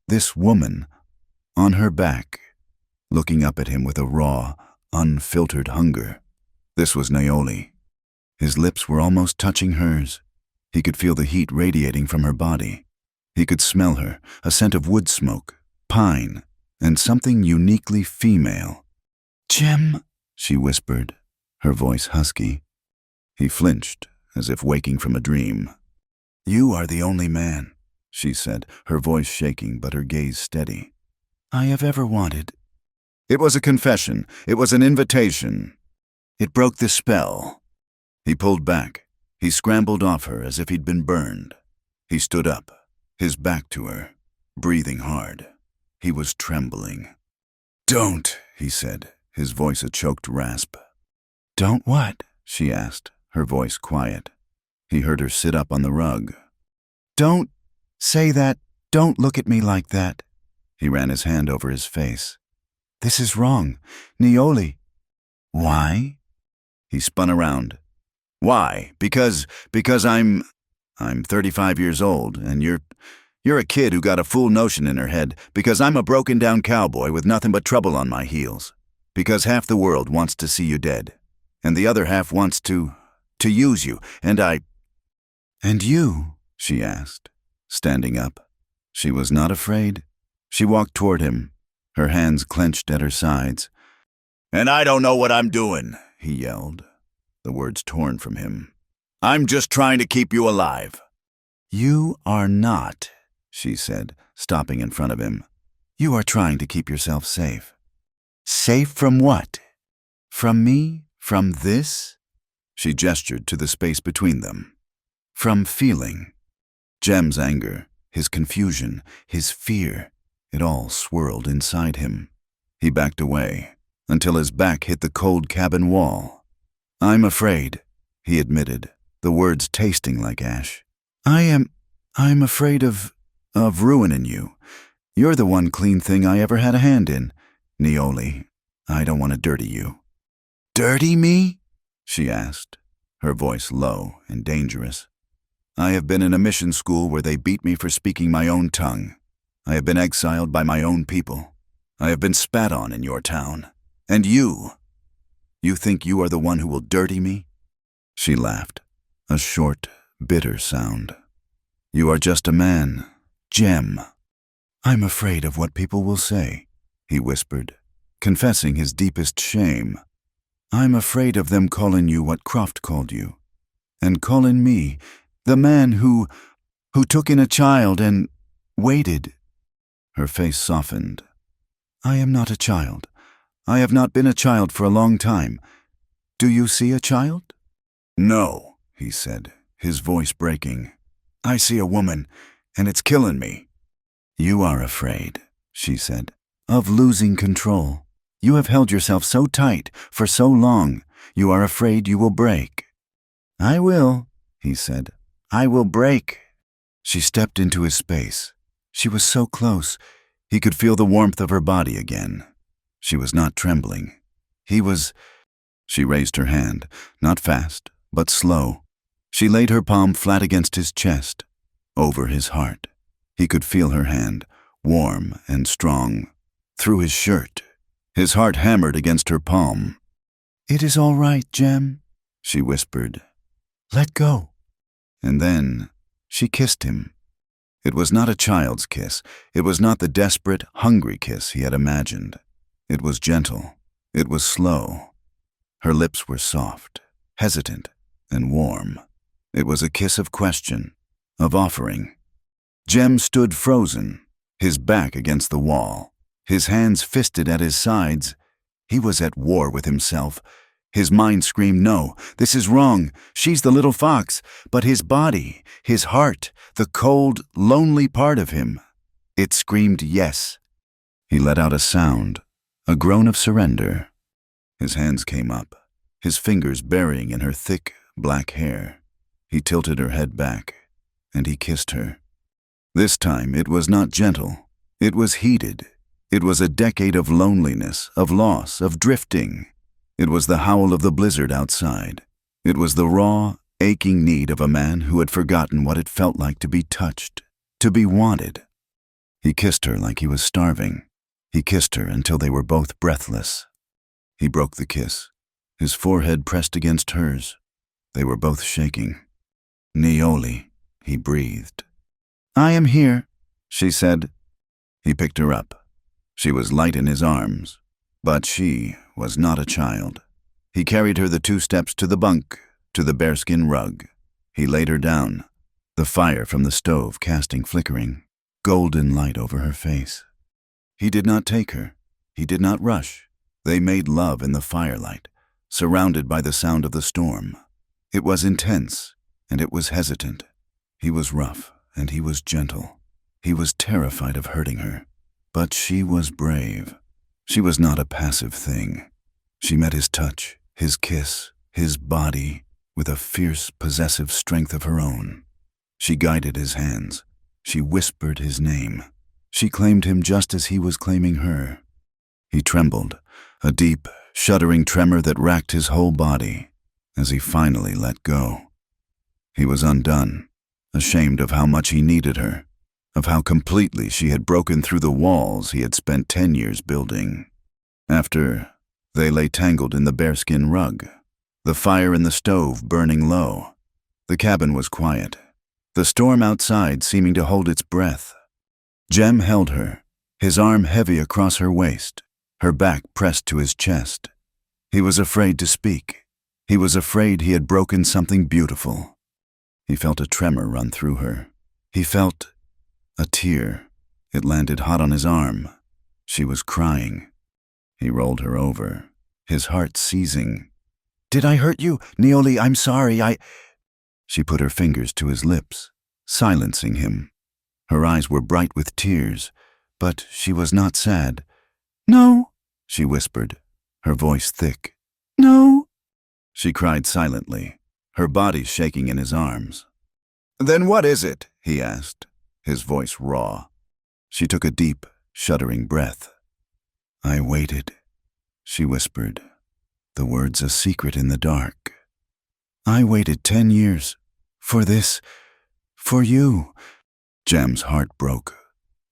A: This woman, on her back, looking up at him with a raw, unfiltered hunger. This was Naoli. His lips were almost touching hers. He could feel the heat radiating from her body. He could smell her, a scent of wood smoke, pine, and something uniquely female. "Jem," she whispered, her voice husky. He flinched, as if waking from a dream. "You are the only man," she said, her voice shaking but her gaze steady, "I have ever wanted." It was a confession. It was an invitation. It broke the spell. He pulled back. He scrambled off her as if he'd been burned. He stood up, his back to her, breathing hard. He was trembling. "Don't," he said, his voice a choked rasp. "Don't what?" she asked, her voice quiet. He heard her sit up on the rug. "Don't say that. Don't look at me like that." He ran his hand over his face. "This is wrong. Naoli." "Why?" He spun around. "Why? Because I'm 35 years old, and you're a kid who got a fool notion in her head, because I'm a broken-down cowboy with nothing but trouble on my heels. Because half the world wants to see you dead, and the other half wants to use you, and I—" "And you?" she asked, standing up. She was not afraid. She walked toward him, her hands clenched at her sides. "And I don't know what I'm doing," he yelled, the words torn from him. "I'm just trying to keep you alive." "You are not," she said, stopping in front of him. "You are trying to keep yourself safe." "Safe from what? From me? From this?" She gestured to the space between them. "From feeling." Jem's anger, his confusion, his fear, it all swirled inside him. He backed away until his back hit the cold cabin wall. "I'm afraid," he admitted, the words tasting like ash. I'm afraid of ruining you. You're the one clean thing I ever had a hand in. Neoli, I don't want to dirty you." "Dirty me?" she asked, her voice low and dangerous. "I have been in a mission school where they beat me for speaking my own tongue. I have been exiled by my own people. I have been spat on in your town. And you think you are the one who will dirty me?" She laughed, a short, bitter sound. "You are just a man, Jem." "I'm afraid of what people will say," he whispered, confessing his deepest shame. "I'm afraid of them calling you what Croft called you, and calling me the man who took in a child and waited." Her face softened. "I am not a child. I have not been a child for a long time. Do you see a child?" "No," he said, his voice breaking. "I see a woman, and it's killing me." "You are afraid," she said, "of losing control. You have held yourself so tight for so long, you are afraid you will break." "I will," he said. "I will break." She stepped into his space. She was so close. He could feel the warmth of her body again. She was not trembling. He was. She raised her hand, not fast, but slow. She laid her palm flat against his chest, over his heart. He could feel her hand, warm and strong, through his shirt. His heart hammered against her palm. "It is all right, Jem," she whispered. "Let go." And then she kissed him. It was not a child's kiss. It was not the desperate, hungry kiss he had imagined. It was gentle. It was slow. Her lips were soft, hesitant, and warm. It was a kiss of question, of offering. Jem stood frozen, his back against the wall, his hands fisted at his sides. He was at war with himself. His mind screamed, "No, this is wrong. She's the little fox." But his body, his heart, the cold, lonely part of him, it screamed yes. He let out a sound, a groan of surrender. His hands came up, his fingers burying in her thick, black hair. He tilted her head back, and he kissed her. This time it was not gentle. It was heated. It was a decade of loneliness, of loss, of drifting. It was the howl of the blizzard outside. It was the raw, aching need of a man who had forgotten what it felt like to be touched, to be wanted. He kissed her like he was starving. He kissed her until they were both breathless. He broke the kiss, his forehead pressed against hers. They were both shaking. "Neoli," he breathed. "I am here," she said. He picked her up. She was light in his arms, but she was not a child. He carried her the 2 steps to the bunk, to the bearskin rug. He laid her down, the fire from the stove casting flickering, golden light over her face. He did not take her. He did not rush. They made love in the firelight, surrounded by the sound of the storm. It was intense, and it was hesitant. He was rough, and he was gentle. He was terrified of hurting her, but she was brave. She was not a passive thing. She met his touch, his kiss, his body, with a fierce, possessive strength of her own. She guided his hands. She whispered his name. She claimed him just as he was claiming her. He trembled, a deep, shuddering tremor that racked his whole body, as he finally let go. He was undone, ashamed of how much he needed her, of how completely she had broken through the walls he had spent 10 years building. After They lay tangled in the bearskin rug, the fire in the stove burning low. The cabin was quiet, the storm outside seeming to hold its breath. Jem held her, his arm heavy across her waist, her back pressed to his chest. He was afraid to speak. He was afraid he had broken something beautiful. He felt a tremor run through her. He felt a tear. It landed hot on his arm. She was crying. He rolled her over, his heart seizing. "Did I hurt you? Neoli, I'm sorry, She put her fingers to his lips, silencing him. Her eyes were bright with tears, but she was not sad. "No," she whispered, her voice thick. "No." She cried silently, her body shaking in his arms. "Then what is it?" he asked, his voice raw. She took a deep, shuddering breath. "I waited," she whispered, the words a secret in the dark. "I waited 10 years. For this. For you." Jem's heart broke.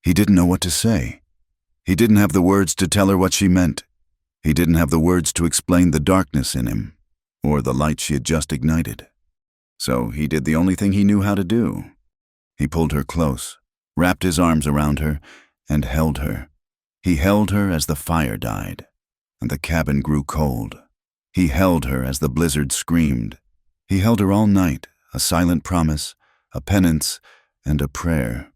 A: He didn't know what to say. He didn't have the words to tell her what she meant. He didn't have the words to explain the darkness in him, or the light she had just ignited. So he did the only thing he knew how to do. He pulled her close, wrapped his arms around her, and held her. He held her as the fire died, and the cabin grew cold. He held her as the blizzard screamed. He held her all night, a silent promise, a penance, and a prayer.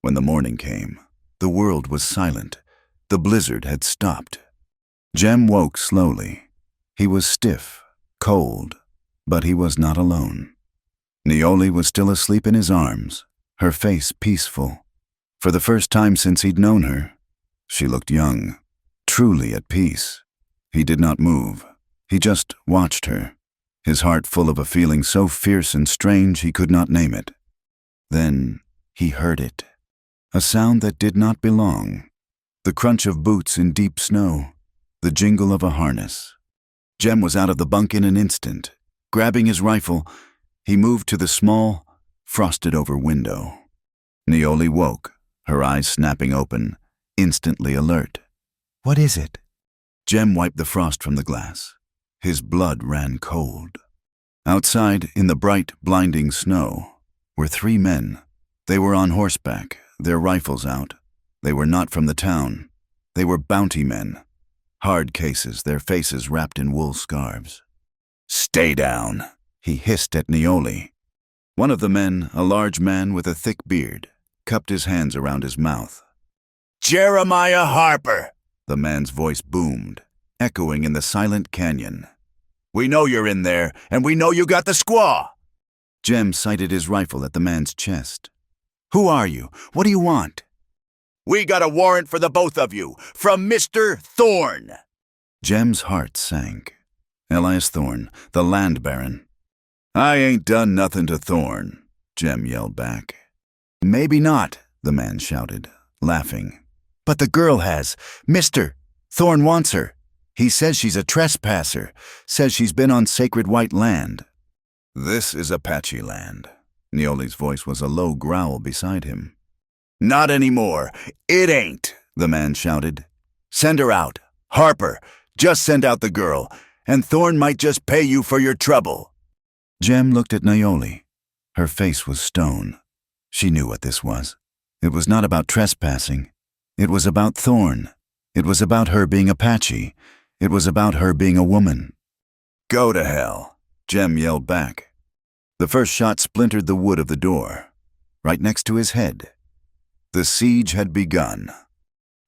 A: When the morning came, the world was silent. The blizzard had stopped. Jem woke slowly. He was stiff, cold, but he was not alone. Neoli was still asleep in his arms, her face peaceful. For the first time since he'd known her, she looked young, truly at peace. He did not move. He just watched her, his heart full of a feeling so fierce and strange he could not name it. Then he heard it, a sound that did not belong, the crunch of boots in deep snow, the jingle of a harness. Jem was out of the bunk in an instant. Grabbing his rifle, he moved to the small, frosted-over window. Neoli woke, her eyes snapping open, instantly alert. "What is it?" Jem wiped the frost from the glass. His blood ran cold. Outside, in the bright, blinding snow, were 3 men. They were on horseback, their rifles out. They were not from the town. They were bounty men. Hard cases, their faces wrapped in wool scarves. "Stay down," he hissed at Neoli. One of the men, a large man with a thick beard, cupped his hands around his mouth. "Jeremiah Harper," the man's voice boomed, echoing in the silent canyon. "We know you're in there, and we know you got the squaw." Jem sighted his rifle at the man's chest. "Who are you? What do you want?" "We got a warrant for the both of you, from Mr. Thorne." Jem's heart sank. Elias Thorne, the land baron. "I ain't done nothing to Thorne," Jem yelled back. "Maybe not," the man shouted, laughing. "But the girl has. Mr. Thorne wants her. He says she's a trespasser, says she's been on sacred white land." "This is Apache land." Neoli's voice was a low growl beside him. "Not anymore. It ain't," the man shouted. "Send her out. Harper, just send out the girl, and Thorne might just pay you for your trouble." Jem looked at Neoli. Her face was stone. She knew what this was. It was not about trespassing. It was about Thorne. It was about her being Apache. It was about her being a woman. "Go to hell," Jem yelled back. The first shot splintered the wood of the door, right next to his head. The siege had begun.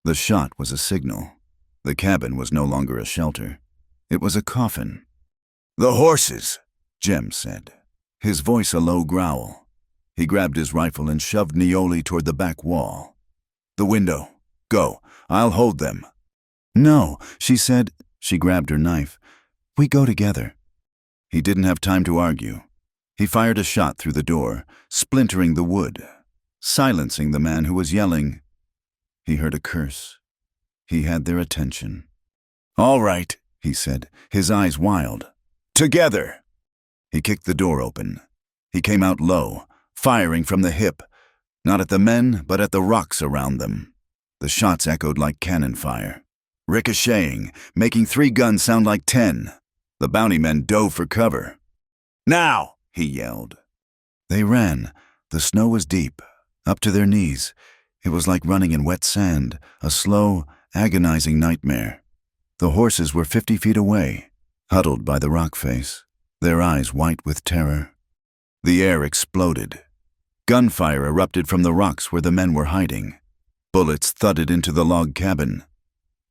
A: The shot was a signal. The cabin was no longer a shelter. It was a coffin. "The horses," Jem said, his voice a low growl. He grabbed his rifle and shoved Neoli toward the back wall. "The window. Go. I'll hold them." "No," she said. She grabbed her knife. "We go together." He didn't have time to argue. He fired a shot through the door, splintering the wood, silencing the man who was yelling. He heard a curse. He had their attention. "All right," he said, his eyes wild. "Together." He kicked the door open. He came out low, firing from the hip, not at the men, but at the rocks around them. The shots echoed like cannon fire. ricocheting, making 3 guns sound like 10. The bounty men dove for cover. "Now!" he yelled. They ran. The snow was deep, up to their knees. It was like running in wet sand, a slow, agonizing nightmare. The horses were 50 feet away, huddled by the rock face, their eyes white with terror. The air exploded. Gunfire erupted from the rocks where the men were hiding. Bullets thudded into the log cabin,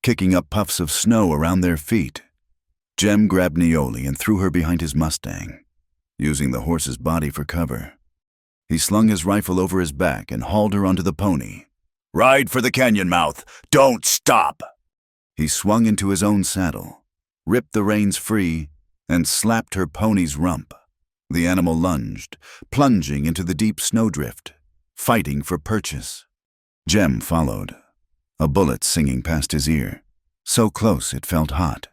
A: kicking up puffs of snow around their feet. Jem grabbed Neoli and threw her behind his Mustang, using the horse's body for cover. He slung his rifle over his back and hauled her onto the pony. "Ride for the canyon mouth! Don't stop!" He swung into his own saddle, ripped the reins free, and slapped her pony's rump. The animal lunged, plunging into the deep snowdrift, fighting for purchase. Jem followed, a bullet singing past his ear, so close it felt hot.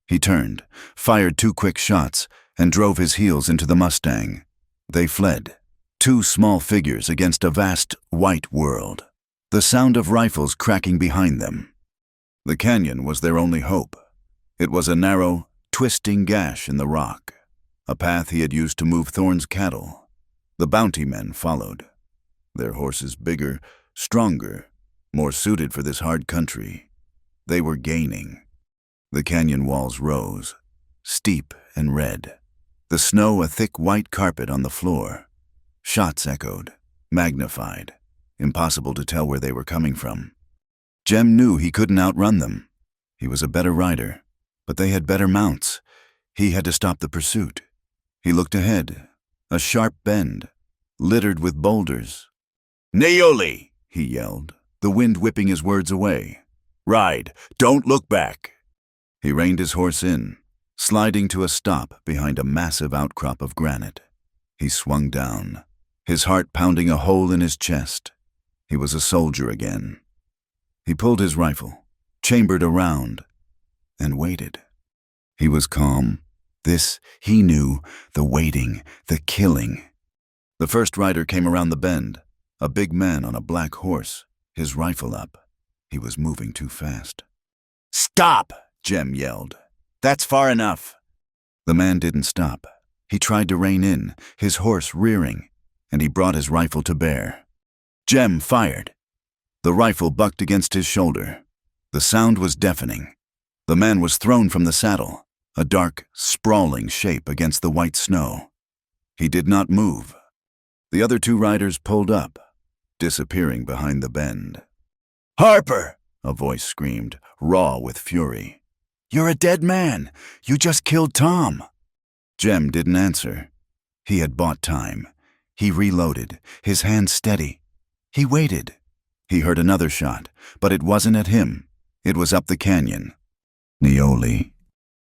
A: He turned, fired 2 quick shots, and drove his heels into the Mustang. They fled, 2 small figures against a vast, white world, the sound of rifles cracking behind them. The canyon was their only hope. It was a narrow, twisting gash in the rock, a path he had used to move Thorne's cattle. The bounty men followed, their horses bigger, stronger, more suited for this hard country. They were gaining. The canyon walls rose, steep and red, the snow a thick white carpet on the floor. Shots echoed, magnified, impossible to tell where they were coming from. Jem knew he couldn't outrun them. He was a better rider, but they had better mounts. He had to stop the pursuit. He looked ahead, a sharp bend, littered with boulders. "Neoli!" he yelled, the wind whipping his words away. "Ride, don't look back." He reined his horse in, sliding to a stop behind a massive outcrop of granite. He swung down, his heart pounding a hole in his chest. He was a soldier again. He pulled his rifle, chambered a round, and waited. He was calm. This, he knew, the waiting, the killing. The first rider came around the bend, a big man on a black horse, his rifle up. He was moving too fast. "Stop!" Jem yelled. "That's far enough." The man didn't stop. He tried to rein in, his horse rearing, and he brought his rifle to bear. Jem fired. The rifle bucked against his shoulder. The sound was deafening. The man was thrown from the saddle, a dark, sprawling shape against the white snow. He did not move. The other 2 riders pulled up, disappearing behind the bend. "Harper!" a voice screamed, raw with fury. "You're a dead man! You just killed Tom!" Jem didn't answer. He had bought time. He reloaded, his hand steady. He waited. He heard another shot, but it wasn't at him. It was up the canyon. Neoli.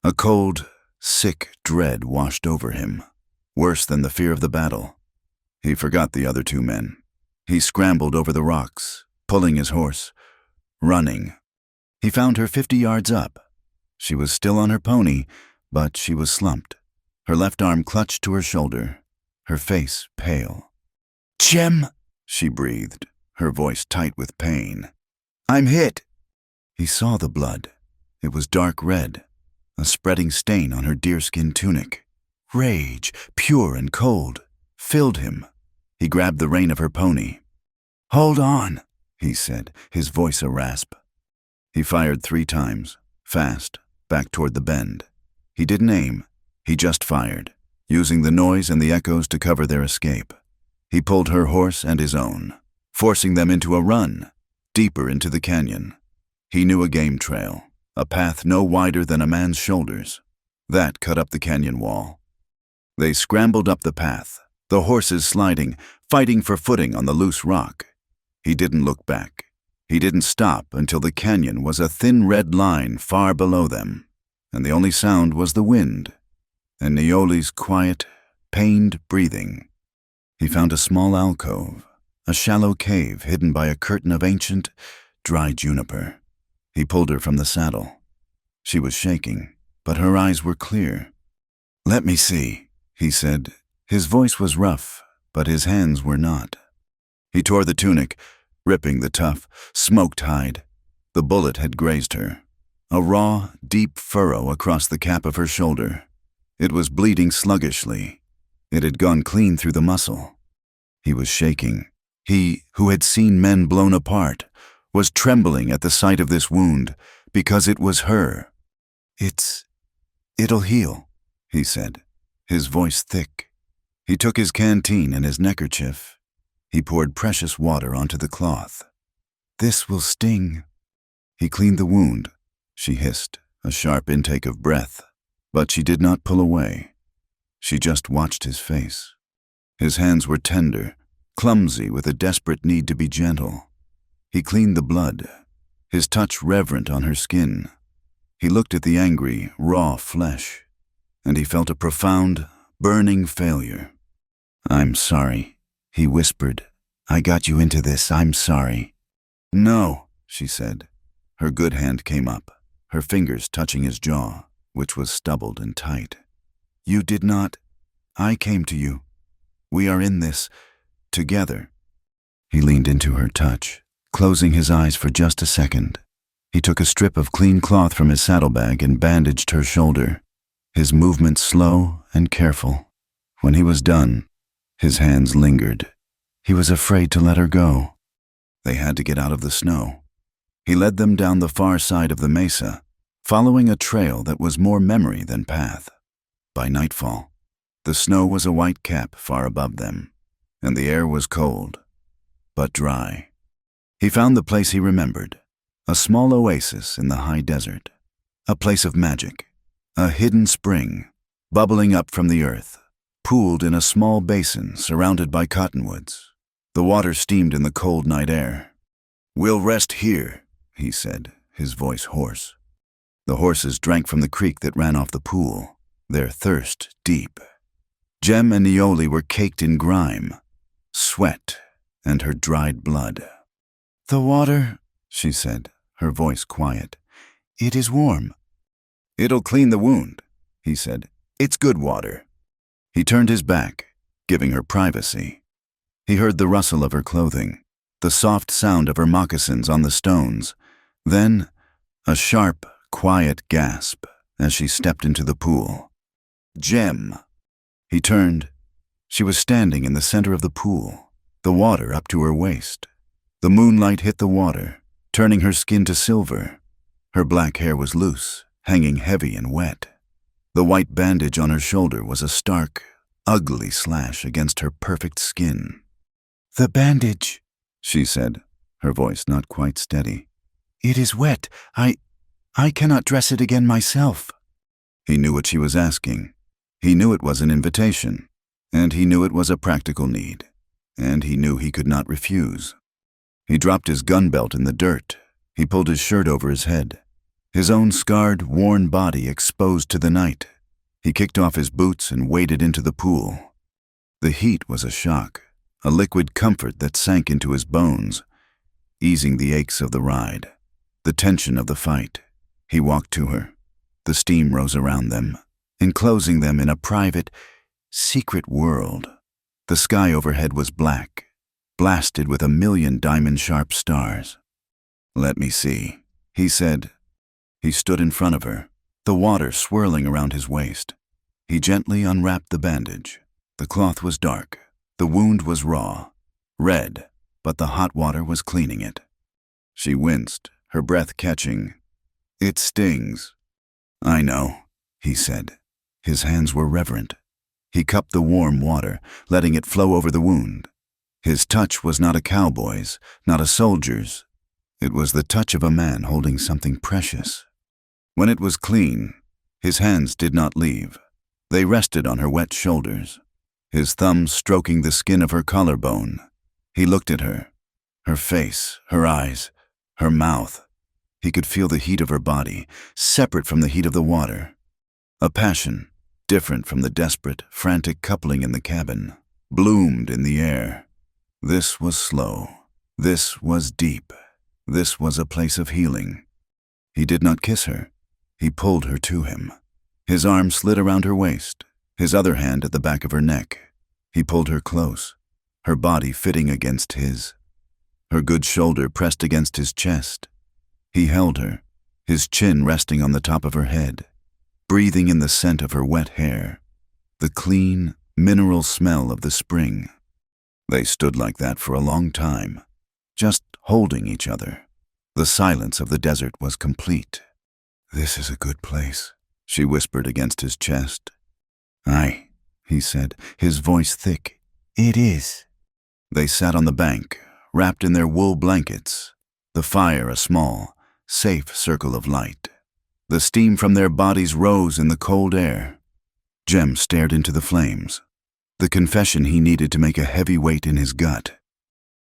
A: A cold, sick dread washed over him, worse than the fear of the battle. He forgot the other 2 men. He scrambled over the rocks, pulling his horse, running. He found her 50 yards up. She was still on her pony, but she was slumped, her left arm clutched to her shoulder, her face pale. "Jem," she breathed, her voice tight with pain. "I'm hit." He saw the blood. It was dark red, a spreading stain on her deerskin tunic. Rage, pure and cold, filled him. He grabbed the rein of her pony. "Hold on," he said, his voice a rasp. He fired 3 times, fast, back toward the bend. He didn't aim. He just fired, using the noise and the echoes to cover their escape. He pulled her horse and his own, forcing them into a run, deeper into the canyon. He knew a game trail, a path no wider than a man's shoulders. That cut up the canyon wall. They scrambled up the path, the horses sliding, fighting for footing on the loose rock. He didn't look back. He didn't stop until the canyon was a thin red line far below them, and the only sound was the wind and Neoli's quiet, pained breathing. He found a small alcove, a shallow cave hidden by a curtain of ancient, dry juniper. He pulled her from the saddle. She was shaking, but her eyes were clear. "Let me see," he said. His voice was rough, but his hands were not. He tore the tunic, ripping the tough, smoked hide. The bullet had grazed her. a raw, deep furrow across the cap of her shoulder. It was bleeding sluggishly. It had gone clean through the muscle. He was shaking. He, who had seen men blown apart, was trembling at the sight of this wound because it was her. It'll heal, he said, his voice thick. He took his canteen and his neckerchief. He poured precious water onto the cloth. This will sting. He cleaned the wound, she hissed, a sharp intake of breath, but she did not pull away. She just watched his face. His hands were tender, clumsy with a desperate need to be gentle. He cleaned the blood, his touch reverent on her skin. He looked at the angry, raw flesh, and he felt a profound, burning failure. "I'm sorry," he whispered. "I got you into this, I'm sorry." "No," she said. Her good hand came up, her fingers touching his jaw, which was stubbled and tight. "You did not. I came to you. We are in this, together." He leaned into her touch, closing his eyes for just a second. He took a strip of clean cloth from his saddlebag and bandaged her shoulder, his movements slow and careful. When he was done, his hands lingered. He was afraid to let her go. They had to get out of the snow. He led them down the far side of the mesa, following a trail that was more memory than path. By nightfall, the snow was a white cap far above them, and the air was cold, but dry. He found the place he remembered, a small oasis in the high desert, a place of magic, a hidden spring, bubbling up from the earth, pooled in a small basin surrounded by cottonwoods. The water steamed in the cold night air. "We'll rest here," he said, his voice hoarse. The horses drank from the creek that ran off the pool, their thirst deep. Jem and Neoli were caked in grime, sweat, and her dried blood. "The water," she said, her voice quiet. "It is warm." "It'll clean the wound," he said. "It's good water." He turned his back, giving her privacy. He heard the rustle of her clothing, the soft sound of her moccasins on the stones, then a sharp, quiet gasp as she stepped into the pool. "Jem." He turned. She was standing in the center of the pool, the water up to her waist. The moonlight hit the water, turning her skin to silver. Her black hair was loose, hanging heavy and wet. The white bandage on her shoulder was a stark, ugly slash against her perfect skin. "The bandage," she said, her voice not quite steady. "It is wet. I cannot dress it again myself." He knew what she was asking. He knew it was an invitation, and he knew it was a practical need, and he knew he could not refuse. He dropped his gun belt in the dirt. He pulled his shirt over his head, his own scarred, worn body exposed to the night. He kicked off his boots and waded into the pool. The heat was a shock, a liquid comfort that sank into his bones, easing the aches of the ride, the tension of the fight. He walked to her. The steam rose around them, enclosing them in a private, secret world. The sky overhead was black, blasted with 1,000,000 diamond-sharp stars. "Let me see," he said. He stood in front of her, the water swirling around his waist. He gently unwrapped the bandage. The cloth was dark. The wound was raw, red, but the hot water was cleaning it. She winced, her breath catching. "It stings." "I know," he said. His hands were reverent. He cupped the warm water, letting it flow over the wound. His touch was not a cowboy's, not a soldier's. It was the touch of a man holding something precious. When it was clean, his hands did not leave. They rested on her wet shoulders, his thumbs stroking the skin of her collarbone. He looked at her, her face, her eyes, her mouth. He could feel the heat of her body, separate from the heat of the water. A passion, different from the desperate, frantic coupling in the cabin, bloomed in the air. This was slow. This was deep. This was a place of healing. He did not kiss her. He pulled her to him. His arm slid around her waist, his other hand at the back of her neck. He pulled her close, her body fitting against his, her good shoulder pressed against his chest. He held her, his chin resting on the top of her head, breathing in the scent of her wet hair, the clean, mineral smell of the spring. They stood like that for a long time, just holding each other. The silence of the desert was complete. "This is a good place," she whispered against his chest. "Aye," he said, his voice thick. "It is." They sat on the bank, wrapped in their wool blankets, the fire a small, safe circle of light. The steam from their bodies rose in the cold air. Jem stared into the flames, the confession he needed to make a heavy weight in his gut.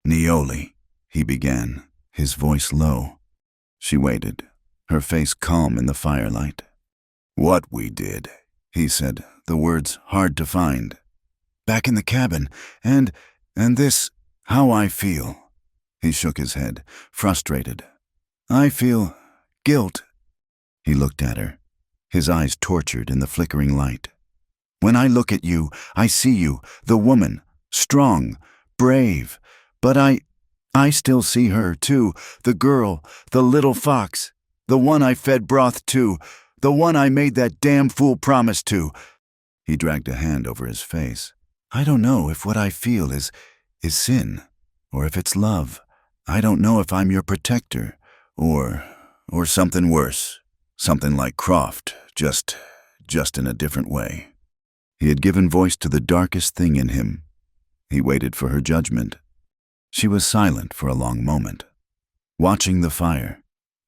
A: "Neoli," he began, his voice low. She waited, her face calm in the firelight. "What we did," he said, the words hard to find. "Back in the cabin, and this, how I feel." He shook his head, frustrated. "I feel guilt." He looked at her, his eyes tortured in the flickering light. "When I look at you, I see you, the woman, strong, brave, but I still see her, too, the girl, the little fox, the one I fed broth to, the one I made that damn fool promise to." He dragged a hand over his face. "I don't know if what I feel is sin, or if it's love. I don't know if I'm your protector, or something worse, something like Croft, just in a different way." He had given voice to the darkest thing in him. He waited for her judgment. She was silent for a long moment, watching the fire.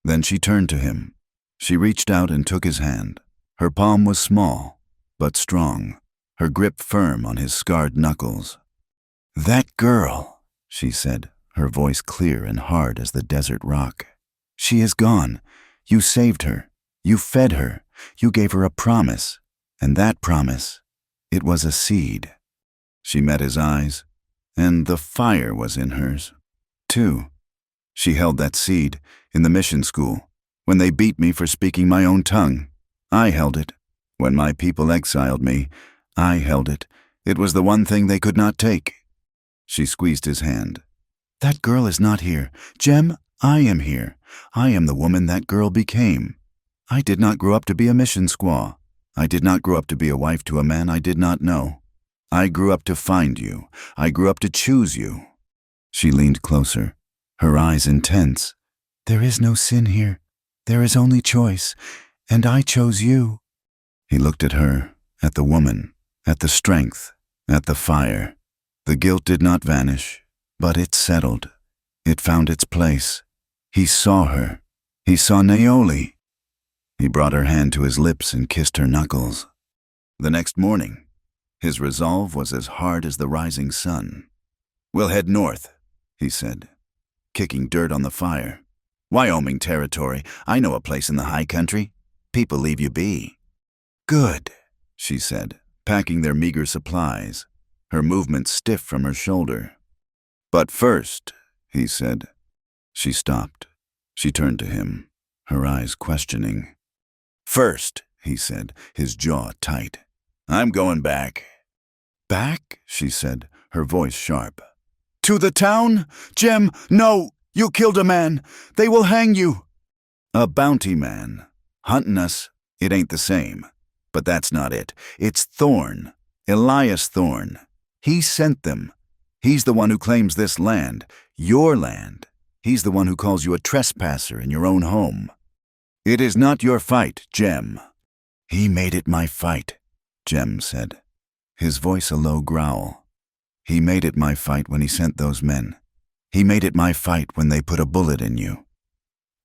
A: Then she turned to him. She reached out and took his hand. Her palm was small, but strong, her grip firm on his scarred knuckles. "That girl," she said, her voice clear and hard as the desert rock. "She is gone. You saved her. You fed her. You gave her a promise. And that promise, it was a seed." She met his eyes, and the fire was in hers, too. "She held that seed in the mission school, when they beat me for speaking my own tongue. I held it. When my people exiled me, I held it. It was the one thing they could not take." She squeezed his hand. "That girl is not here. Jem, I am here. I am the woman that girl became. I did not grow up to be a mission squaw. I did not grow up to be a wife to a man I did not know. I grew up to find you. I grew up to choose you." She leaned closer, her eyes intense. "There is no sin here. There is only choice, and I chose you." He looked at her, at the woman, at the strength, at the fire. The guilt did not vanish, but it settled. It found its place. He saw her. He saw Neoli. He brought her hand to his lips and kissed her knuckles. The next morning, his resolve was as hard as the rising sun. "We'll head north," he said, kicking dirt on the fire. "Wyoming territory. I know a place in the high country. People leave you be." "Good," she said, packing their meager supplies, her movements stiff from her shoulder. "But first," he said. She stopped. She turned to him, her eyes questioning. "First," he said, his jaw tight. "I'm going back." "Back?" she said, her voice sharp. "To the town? Jem, no! You killed a man! They will hang you!" "A bounty man. Hunting us. It ain't the same. But that's not it. It's Thorne. Elias Thorne. He sent them. He's the one who claims this land. Your land. He's the one who calls you a trespasser in your own home. It is not your fight, Jem." "He made it my fight," Jem said, his voice a low growl. "He made it my fight when he sent those men. He made it my fight when they put a bullet in you."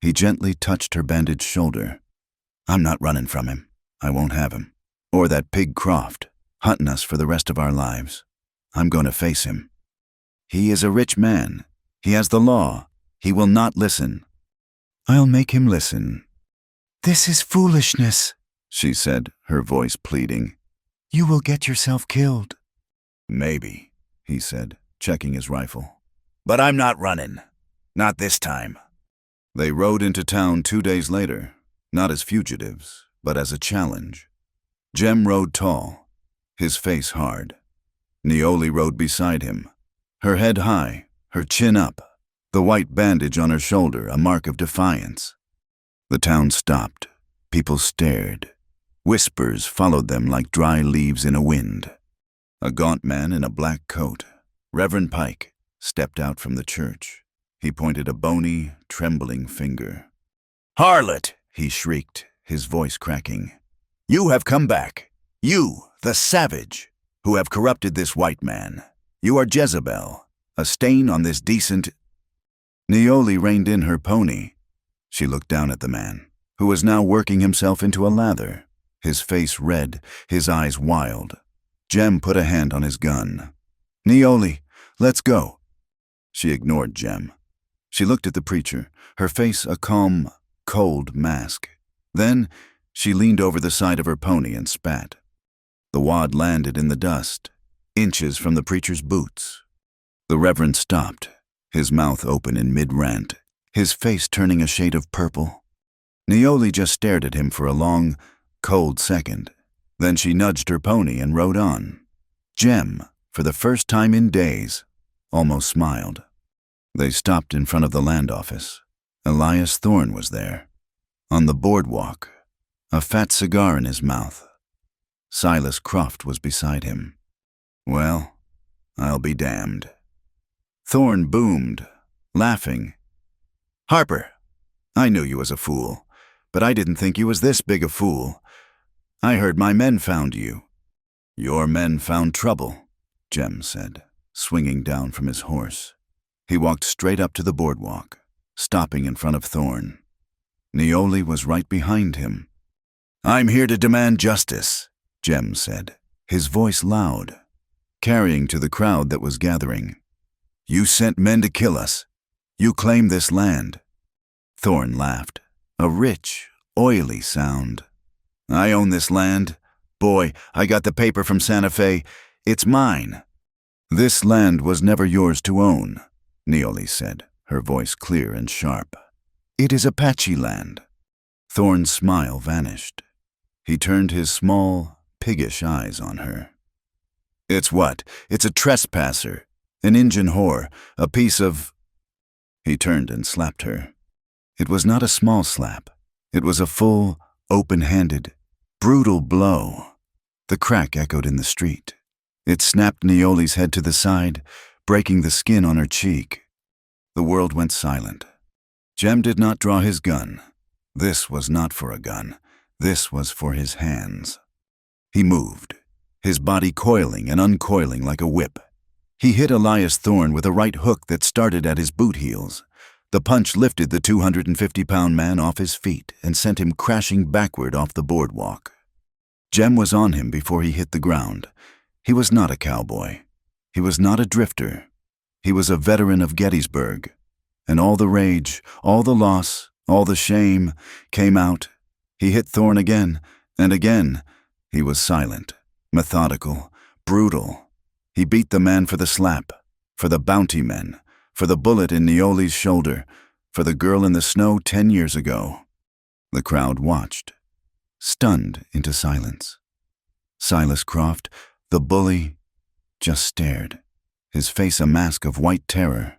A: He gently touched her bandaged shoulder. "I'm not running from him. I won't have him. Or that pig Croft, hunting us for the rest of our lives. I'm going to face him. He is a rich man. He has the law. He will not listen. I'll make him listen." "This is foolishness," she said, her voice pleading. "You will get yourself killed." "Maybe," he said, checking his rifle. "But I'm not running. Not this time." They rode into town 2 days later, not as fugitives, but as a challenge. Jem rode tall, his face hard. Neoli rode beside him, her head high, her chin up, the white bandage on her shoulder a mark of defiance. The town stopped. People stared. Whispers followed them like dry leaves in a wind. A gaunt man in a black coat, Reverend Pike, stepped out from the church. He pointed a bony, trembling finger. "Harlot!" he shrieked, his voice cracking. "You have come back. You, the savage, who have corrupted this white man. You are Jezebel, a stain on this decent—" Neoli reined in her pony. She looked down at the man, who was now working himself into a lather, his face red, his eyes wild. Jem put a hand on his gun. "Neoli, let's go." She ignored Jem. She looked at the preacher, her face a calm, cold mask. Then she leaned over the side of her pony and spat. The wad landed in the dust, inches from the preacher's boots. The Reverend stopped, his mouth open in mid-rant, his face turning a shade of purple. Neoli just stared at him for a long, cold second. Then she nudged her pony and rode on. Jem, for the first time in days, almost smiled. They stopped in front of the land office. Elias Thorne was there. On the boardwalk, a fat cigar in his mouth. Silas Croft was beside him. "Well, I'll be damned." Thorne boomed, laughing. "Harper, I knew you was a fool, but I didn't think you was this big a fool. I heard my men found you." "Your men found trouble," Jem said, swinging down from his horse. He walked straight up to the boardwalk, stopping in front of Thorne. Neoli was right behind him. "I'm here to demand justice," Jem said, his voice loud, carrying to the crowd that was gathering. "You sent men to kill us. You claim this land." Thorne laughed, a rich, oily sound. "I own this land. Boy, I got the paper from Santa Fe. It's mine." "This land was never yours to own," Neoli said, her voice clear and sharp. "It is Apache land." Thorne's smile vanished. He turned his small, piggish eyes on her. "It's what? It's a trespasser, an Injun whore, a piece of—" He turned and slapped her. It was not a small slap. It was a full, open-handed, brutal blow. The crack echoed in the street. It snapped Neoli's head to the side, breaking the skin on her cheek. The world went silent. Jem did not draw his gun. This was not for a gun. This was for his hands. He moved, his body coiling and uncoiling like a whip. He hit Elias Thorne with a right hook that started at his boot heels. The punch lifted the 250-pound man off his feet and sent him crashing backward off the boardwalk. Jem was on him before he hit the ground. He was not a cowboy. He was not a drifter. He was a veteran of Gettysburg. And all the rage, all the loss, all the shame came out. He hit Thorne again, and again. He was silent, methodical, brutal. He beat the man for the slap, for the bounty men, for the bullet in Neoli's shoulder, for the girl in the snow 10 years ago. The crowd watched, stunned into silence. Silas Croft, the bully, just stared, his face a mask of white terror.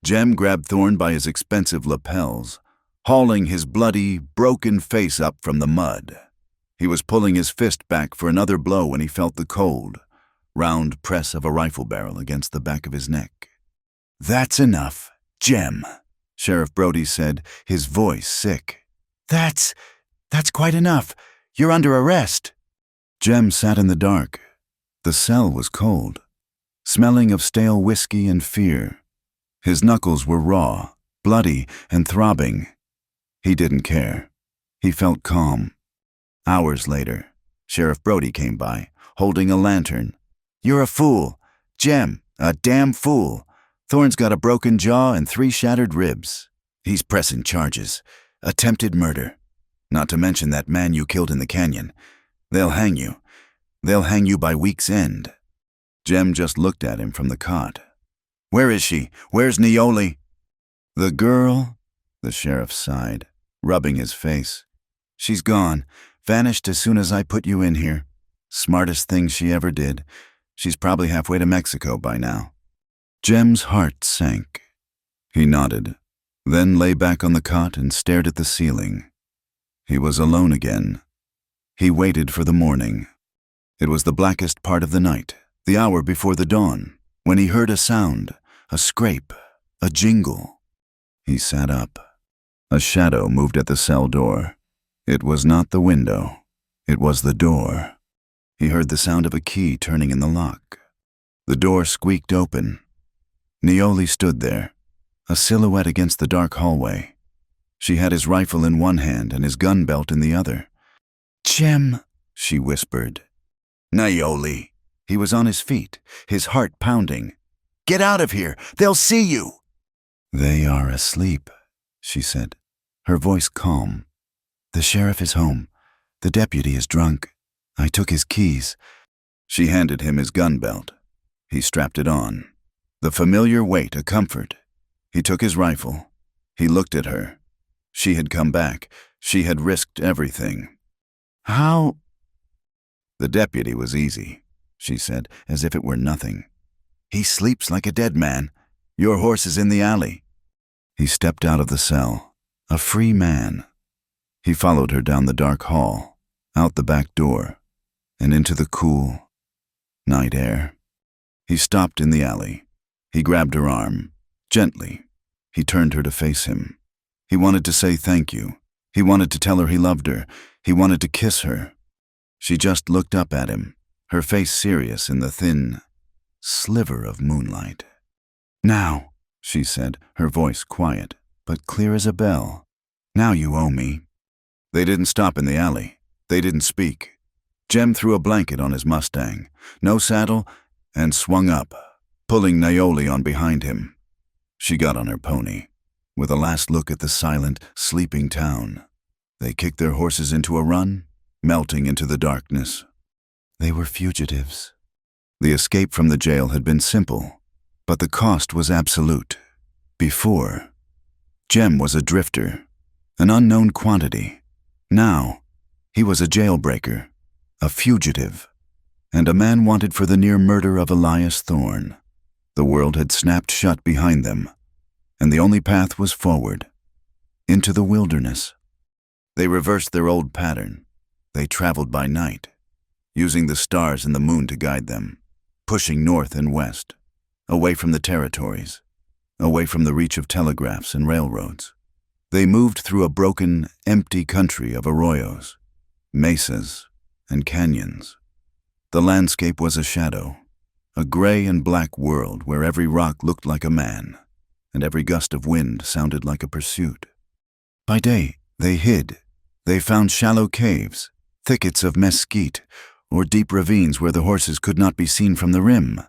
A: Jem grabbed Thorne by his expensive lapels, hauling his bloody, broken face up from the mud. He was pulling his fist back for another blow when he felt the cold, round press of a rifle barrel against the back of his neck. "That's enough, Jem," Sheriff Brody said, his voice sick. That's quite enough. You're under arrest." Jem sat in the dark. The cell was cold, smelling of stale whiskey and fear. His knuckles were raw, bloody, and throbbing. He didn't care. He felt calm. Hours later, Sheriff Brody came by, holding a lantern. "You're a fool. Jem, a damn fool. Thorne's got a broken jaw and 3 shattered ribs. He's pressing charges. Attempted murder. Not to mention that man you killed in the canyon. They'll hang you. They'll hang you by week's end." Jem just looked at him from the cot. "Where is she? Where's Neoli?" "The girl," the sheriff sighed, rubbing his face. "She's gone. Vanished as soon as I put you in here. Smartest thing she ever did. She's probably halfway to Mexico by now." Jem's heart sank. He nodded, then lay back on the cot and stared at the ceiling. He was alone again. He waited for the morning. It was the blackest part of the night, the hour before the dawn, when he heard a sound, a scrape, a jingle. He sat up. A shadow moved at the cell door. It was not the window. It was the door. He heard the sound of a key turning in the lock. The door squeaked open. Nioli stood there, a silhouette against the dark hallway. She had his rifle in one hand and his gun belt in the other. "Jem," she whispered. "Nioli." He was on his feet, his heart pounding. "Get out of here! They'll see you!" "They are asleep," she said, her voice calm. "The sheriff is home. The deputy is drunk. I took his keys." She handed him his gun belt. He strapped it on. The familiar weight a comfort. He took his rifle. He looked at her. She had come back. She had risked everything. "How?" "The deputy was easy," she said, as if it were nothing. "He sleeps like a dead man. Your horse is in the alley." He stepped out of the cell, a free man. He followed her down the dark hall, out the back door, and into the cool night air. He stopped in the alley. He grabbed her arm, gently. He turned her to face him. He wanted to say thank you. He wanted to tell her he loved her. He wanted to kiss her. She just looked up at him, her face serious in the thin sliver of moonlight. "Now," she said, her voice quiet, but clear as a bell. "Now you owe me." They didn't stop in the alley. They didn't speak. Jem threw a blanket on his Mustang, no saddle, and swung up, pulling Nioli on behind him. She got on her pony. With a last look at the silent, sleeping town, they kicked their horses into a run, melting into the darkness. They were fugitives. The escape from the jail had been simple, but the cost was absolute. Before, Jem was a drifter, an unknown quantity. Now, he was a jailbreaker, a fugitive, and a man wanted for the near murder of Elias Thorne. The world had snapped shut behind them, and the only path was forward, into the wilderness. They reversed their old pattern. They traveled by night, using the stars and the moon to guide them, pushing north and west, away from the territories, away from the reach of telegraphs and railroads. They moved through a broken, empty country of arroyos, mesas, and canyons. The landscape was a shadow, a gray and black world where every rock looked like a man, and every gust of wind sounded like a pursuit. By day, they hid. They found shallow caves, thickets of mesquite, or deep ravines where the horses could not be seen from the rim.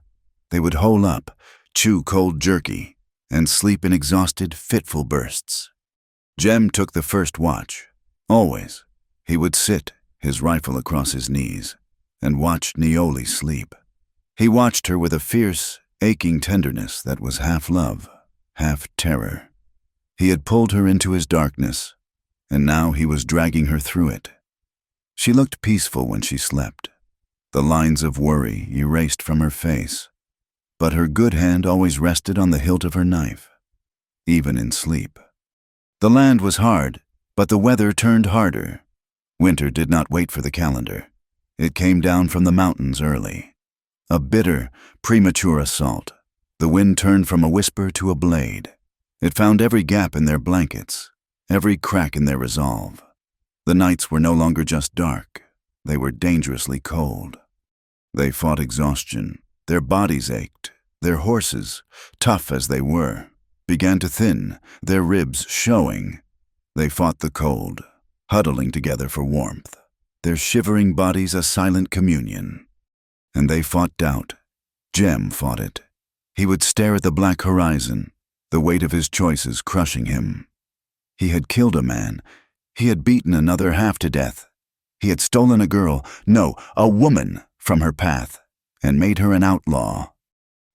A: They would hole up, chew cold jerky, and sleep in exhausted, fitful bursts. Jem took the first watch. Always. He would sit, his rifle across his knees, and watch Nioli sleep. He watched her with a fierce, aching tenderness that was half love, half terror. He had pulled her into his darkness, and now he was dragging her through it. She looked peaceful when she slept, the lines of worry erased from her face, but her good hand always rested on the hilt of her knife, even in sleep. The land was hard, but the weather turned harder. Winter did not wait for the calendar. It came down from the mountains early. A bitter, premature assault. The wind turned from a whisper to a blade. It found every gap in their blankets, every crack in their resolve. The nights were no longer just dark. They were dangerously cold. They fought exhaustion. Their bodies ached. Their horses, tough as they were, began to thin, their ribs showing. They fought the cold, huddling together for warmth, their shivering bodies a silent communion. And they fought doubt. Jem fought it. He would stare at the black horizon, the weight of his choices crushing him. He had killed a man. He had beaten another half to death. He had stolen a girl, no, a woman, from her path, and made her an outlaw.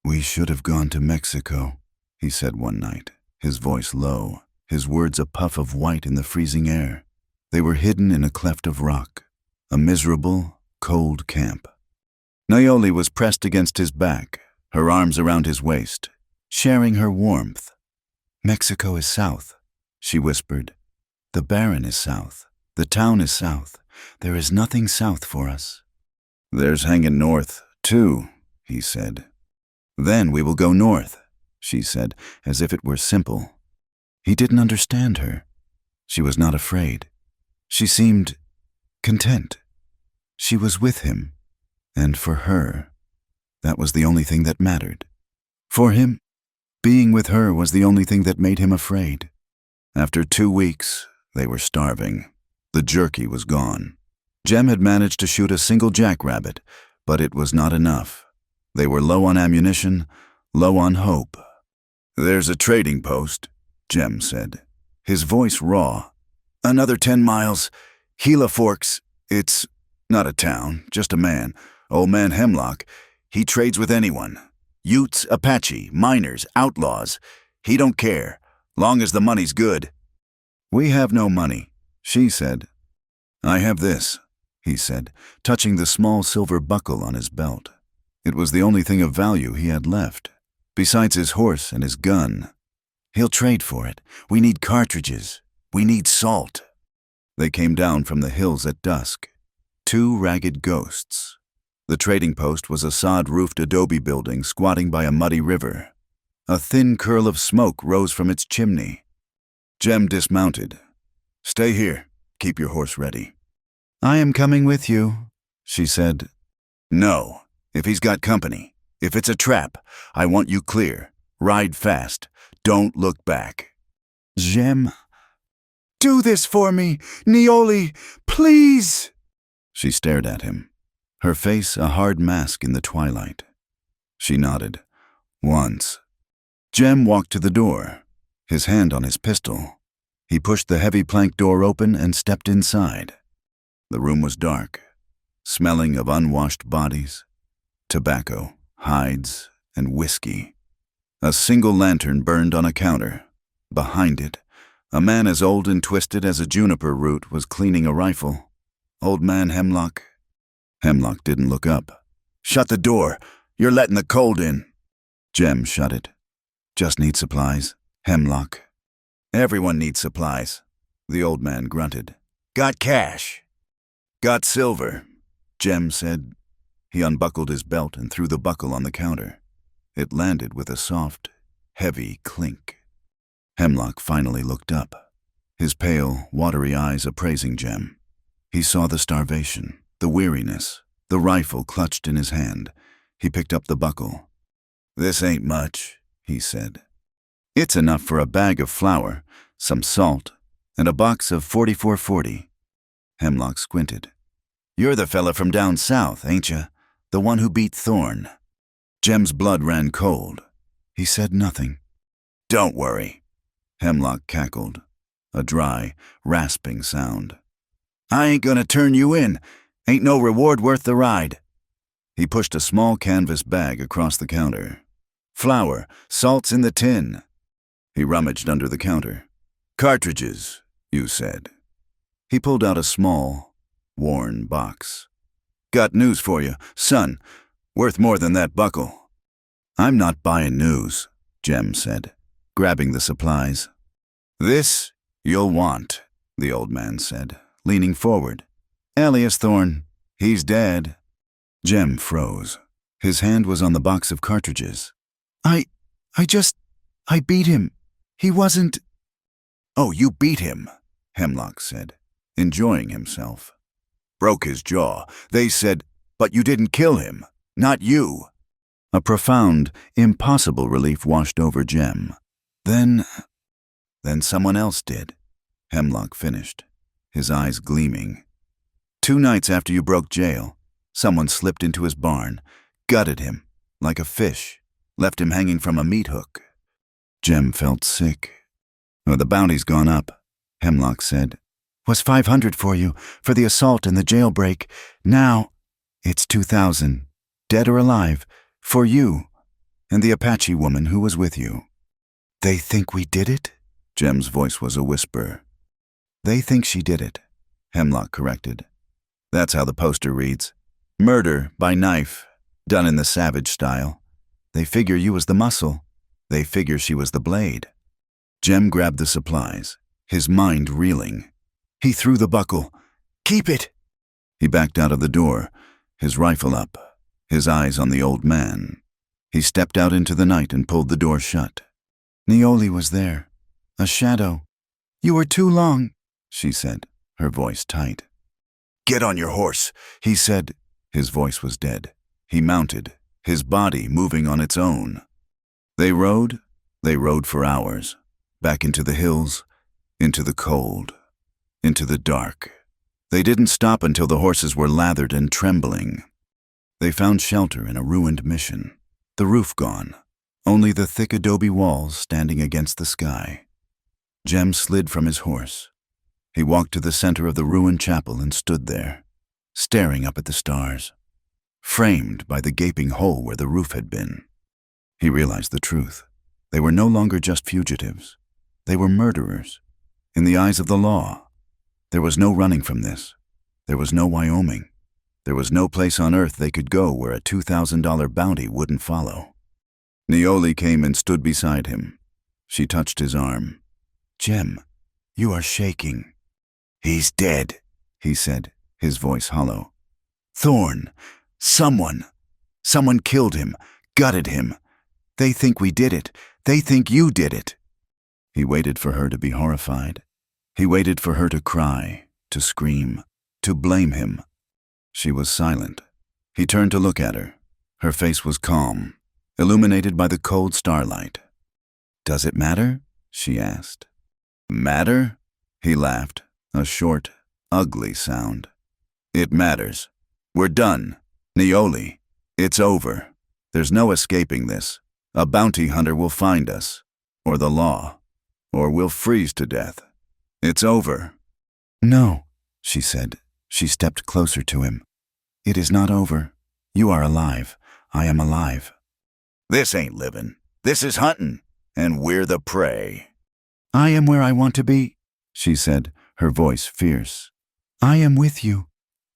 A: "We should have gone to Mexico," he said one night, his voice low, his words a puff of white in the freezing air. They were hidden in a cleft of rock, a miserable, cold camp. Nioli was pressed against his back, her arms around his waist, sharing her warmth. "Mexico is south," she whispered. "The Baron is south." The town is south. There is nothing south for us. There's hanging north, too, he said. Then we will go north, she said, as if it were simple. He didn't understand her. She was not afraid. She seemed content. She was with him, and for her, that was the only thing that mattered. For him, being with her was the only thing that made him afraid. After 2 weeks, they were starving. The jerky was gone. Jem had managed to shoot a single jackrabbit, but it was not enough. They were low on ammunition, low on hope. "There's a trading post," Jem said, his voice raw. "Another 10 miles. Gila Forks. It's not a town, just a man. Old man Hemlock. He trades with anyone. Utes, Apache, miners, outlaws. He don't care, long as the money's good." "We have no money," she said. "I have this," he said, touching the small silver buckle on his belt. It was the only thing of value he had left, besides his horse and his gun. "He'll trade for it. We need cartridges. We need salt." They came down from the hills at dusk, 2 ragged ghosts. The trading post was a sod-roofed adobe building squatting by a muddy river. A thin curl of smoke rose from its chimney. Jem dismounted. "Stay here. Keep your horse ready." "I am coming with you," she said. "No. If he's got company. If it's a trap, I want you clear. Ride fast. Don't look back." "Jem, do this for me, Neoli, please." She stared at him, her face a hard mask in the twilight. She nodded. Once. Jem walked to the door, his hand on his pistol. He pushed the heavy plank door open and stepped inside. The room was dark, smelling of unwashed bodies, tobacco, hides, and whiskey. A single lantern burned on a counter. Behind it, a man as old and twisted as a juniper root was cleaning a rifle. Old man Hemlock. Hemlock didn't look up. "Shut the door. You're letting the cold in." Jem shut it. "Just need supplies, Hemlock." "Everyone needs supplies," the old man grunted. "Got cash?" "Got silver," Jem said. He unbuckled his belt and threw the buckle on the counter. It landed with a soft, heavy clink. Hemlock finally looked up, his pale, watery eyes appraising Jem. He saw the starvation, the weariness, the rifle clutched in his hand. He picked up the buckle. "This ain't much," he said. "It's enough for a bag of flour, some salt, and a box of 4440. Hemlock squinted. "You're the fella from down south, ain't you? The one who beat Thorne." Jem's blood ran cold. He said nothing. "Don't worry," Hemlock cackled, a dry, rasping sound. "I ain't gonna turn you in. Ain't no reward worth the ride." He pushed a small canvas bag across the counter. "Flour, salt's in the tin." He rummaged under the counter. "Cartridges, you said." He pulled out a small, worn box. "Got news for you, son. Worth more than that buckle." "I'm not buying news," Jem said, grabbing the supplies. "This you'll want," the old man said, leaning forward. "Alias Thorne, he's dead." Jem froze. His hand was on the box of cartridges. I beat him. He wasn't—" "Oh, you beat him," Hemlock said, enjoying himself. "Broke his jaw. They said, but you didn't kill him. Not you." A profound, impossible relief washed over Jem. Then someone else did," Hemlock finished, his eyes gleaming. "2 nights after you broke jail, someone slipped into his barn, gutted him, like a fish, left him hanging from a meat hook." Jem felt sick. "Oh, the bounty's gone up," Hemlock said. "Was 500 for you, for the assault and the jailbreak. Now, it's 2,000, dead or alive, for you, and the Apache woman who was with you." "They think we did it?" Jem's voice was a whisper. "They think she did it," Hemlock corrected. "That's how the poster reads. Murder by knife, done in the savage style. They figure you was the muscle. They figure she was the blade." Jem grabbed the supplies, his mind reeling. He threw the buckle. "Keep it!" He backed out of the door, his rifle up, his eyes on the old man. He stepped out into the night and pulled the door shut. Neoli was there, a shadow. "You were too long," she said, her voice tight. "Get on your horse," he said. His voice was dead. He mounted, his body moving on its own. They rode for hours, back into the hills, into the cold, into the dark. They didn't stop until the horses were lathered and trembling. They found shelter in a ruined mission, the roof gone, only the thick adobe walls standing against the sky. Jem slid from his horse. He walked to the center of the ruined chapel and stood there, staring up at the stars, framed by the gaping hole where the roof had been. He realized the truth. They were no longer just fugitives. They were murderers. In the eyes of the law, there was no running from this. There was no Wyoming. There was no place on earth they could go where a $2,000 bounty wouldn't follow. Neoli came and stood beside him. She touched his arm. "Jem, you are shaking." "He's dead," he said, his voice hollow. "Thorn, someone killed him, gutted him. They think we did it. They think you did it." He waited for her to be horrified. He waited for her to cry, to scream, to blame him. She was silent. He turned to look at her. Her face was calm, illuminated by the cold starlight. "Does it matter?" she asked. "Matter?" He laughed, a short, ugly sound. "It matters. We're done. Neoli, it's over. There's no escaping this. A bounty hunter will find us, or the law, or we'll freeze to death. It's over." "No," she said. She stepped closer to him. "It is not over. You are alive. I am alive." "This ain't living. This is hunting, and we're the prey." "I am where I want to be," she said, her voice fierce. "I am with you.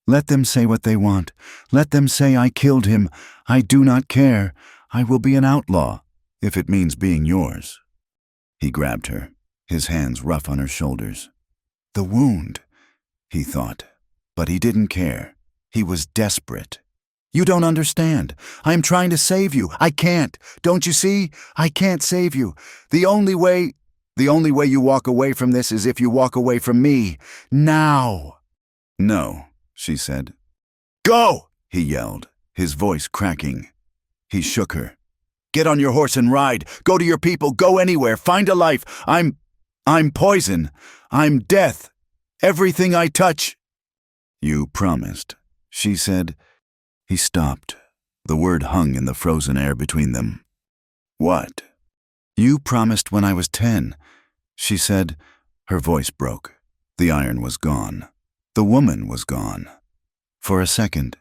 A: Let them say what they want. Let them say I killed him. I do not care. I will be an outlaw, if it means being yours." He grabbed her, his hands rough on her shoulders. The wound, he thought, but he didn't care. He was desperate. "You don't understand. I am trying to save you. I can't. Don't you see? I can't save you. The only way you walk away from this is if you walk away from me. Now." "No," she said. "Go!" he yelled, his voice cracking. He shook her. "Get on your horse and ride. Go to your people. Go anywhere. Find a life. I'm poison. I'm death. Everything I touch." "You promised," she said. He stopped. The word hung in the frozen air between them. "What?" "You promised when I was 10, she said. Her voice broke. The iron was gone. The woman was gone. For a second,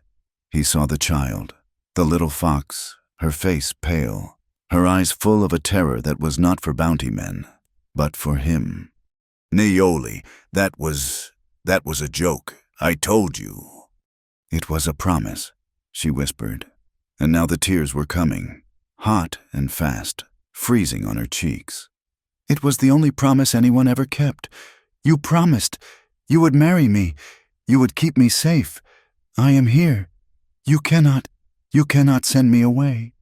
A: he saw the child, the little fox, her face pale, her eyes full of a terror that was not for bounty men, but for him. "Neoli, that was a joke. I told you." "It was a promise," she whispered, and now the tears were coming, hot and fast, freezing on her cheeks. "It was the only promise anyone ever kept. You promised. You would marry me. You would keep me safe. I am here. You cannot send me away."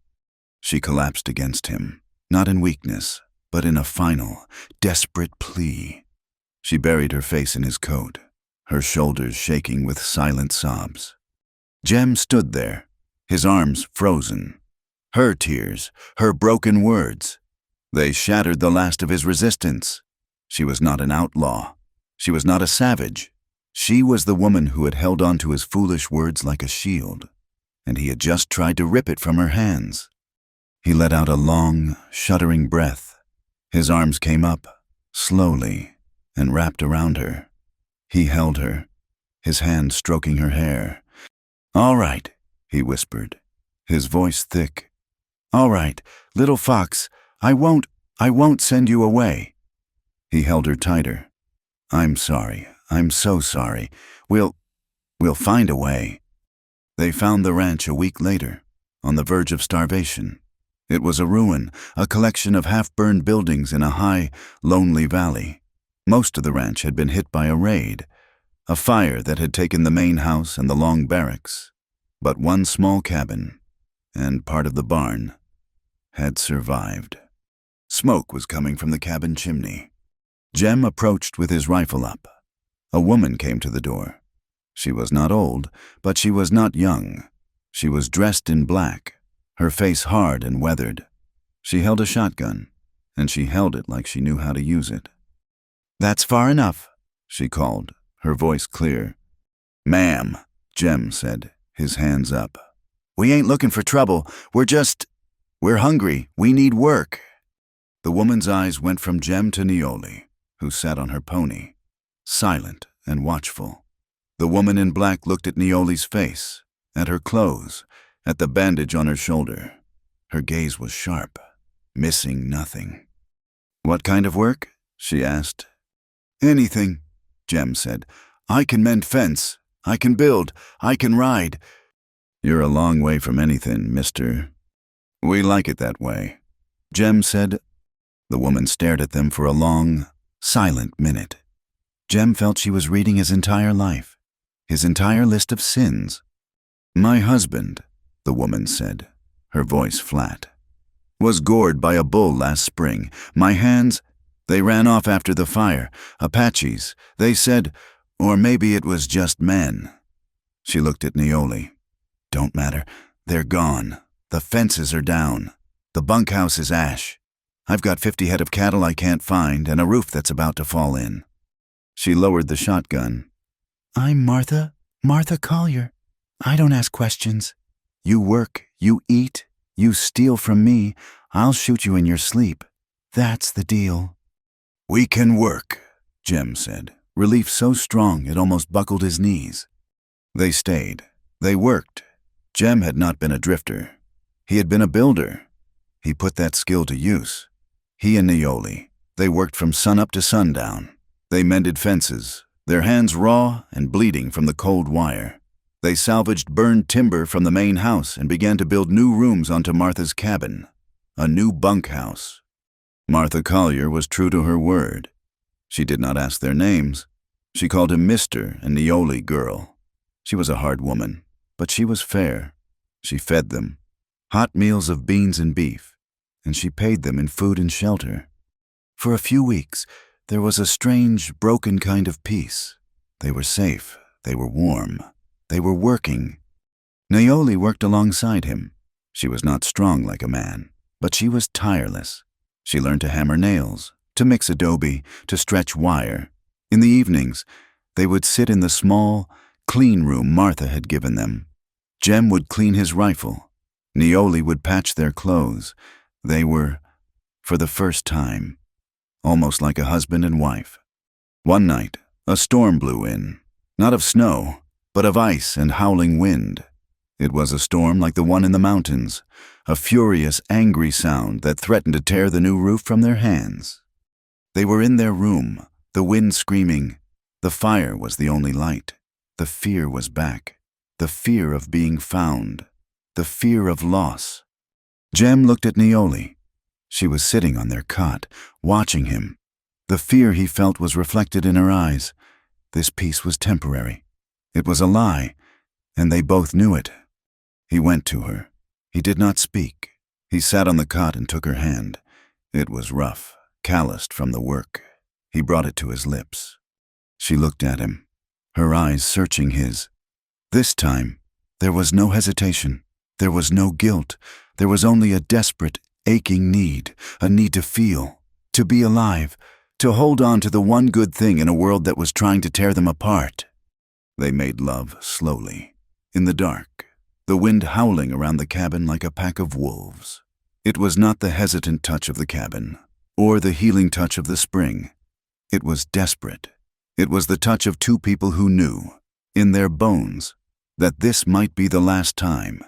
A: She collapsed against him, not in weakness, but in a final, desperate plea. She buried her face in his coat, her shoulders shaking with silent sobs. Jem stood there, his arms frozen. Her tears, her broken words, they shattered the last of his resistance. She was not an outlaw. She was not a savage. She was the woman who had held on to his foolish words like a shield, and he had just tried to rip it from her hands. He let out a long, shuddering breath. His arms came up, slowly, and wrapped around her. He held her, his hand stroking her hair. "All right," he whispered, his voice thick. "All right, little fox, I won't send you away." He held her tighter. "I'm sorry. I'm so sorry. We'll find a way." They found the ranch a week later, on the verge of starvation. It was a ruin, a collection of half-burned buildings in a high, lonely valley. Most of the ranch had been hit by a raid, A fire that had taken the main house and the long barracks, but one small cabin, and part of the barn, had survived. Smoke was coming from the cabin chimney. Jem approached with his rifle up. A woman came to the door. She was not old, but she was not young. She was dressed in black, her face hard and weathered. She held a shotgun, and she held it like she knew how to use it. "That's far enough," she called, her voice clear. "Ma'am," Jem said, his hands up. "We ain't looking for trouble. We're hungry. We need work." The woman's eyes went from Jem to Neoli, who sat on her pony, silent and watchful. The woman in black looked at Neoli's face, at her clothes, at the bandage on her shoulder. Her gaze was sharp, missing nothing. "What kind of work?" she asked. "Anything," Jem said. "I can mend fence. I can build. I can ride." "You're a long way from anything, mister." "We like it that way," Jem said. The woman stared at them for a long, silent minute. Jem felt she was reading his entire life, his entire list of sins. "My husband," the woman said, her voice flat, "was gored by a bull last spring. My hands, they ran off after the fire. Apaches, they said, or maybe it was just men." She looked at Neoli. "Don't matter. They're gone. The fences are down. The bunkhouse is ash. I've got 50 head of cattle I can't find and a roof that's about to fall in." She lowered the shotgun. "I'm Martha Collier. I don't ask questions. You work, you eat, you steal from me. I'll shoot you in your sleep. That's the deal." "We can work," Jem said, relief so strong it almost buckled his knees. They stayed. They worked. Jem had not been a drifter. He had been a builder. He put that skill to use. He and Neoli, they worked from sunup to sundown. They mended fences, their hands raw and bleeding from the cold wire. They salvaged burned timber from the main house and began to build new rooms onto Martha's cabin, a new bunkhouse. Martha Collier was true to her word. She did not ask their names. She called him Mr. and Neoli girl. She was a hard woman, but she was fair. She fed them hot meals of beans and beef, and she paid them in food and shelter. For a few weeks, there was a strange, broken kind of peace. They were safe. They were warm. They were working. Neoli worked alongside him. She was not strong like a man, but she was tireless. She learned to hammer nails, to mix adobe, to stretch wire. In the evenings, they would sit in the small, clean room Martha had given them. Jem would clean his rifle. Neoli would patch their clothes. They were, for the first time, almost like a husband and wife. One night, a storm blew in, not of snow, but of ice and howling wind. It was a storm like the one in the mountains, a furious, angry sound that threatened to tear the new roof from their hands. They were in their room, the wind screaming. The fire was the only light. The fear was back, the fear of being found, the fear of loss. Jem looked at Neoli. She was sitting on their cot, watching him. The fear he felt was reflected in her eyes. This peace was temporary. It was a lie, and they both knew it. He went to her. He did not speak. He sat on the cot and took her hand. It was rough, calloused from the work. He brought it to his lips. She looked at him, her eyes searching his. This time, there was no hesitation. There was no guilt. There was only a desperate, aching need, a need to feel, to be alive, to hold on to the one good thing in a world that was trying to tear them apart. They made love slowly, in the dark, the wind howling around the cabin like a pack of wolves. It was not the hesitant touch of the cabin, or the healing touch of the spring. It was desperate. It was the touch of two people who knew, in their bones, that this might be the last time.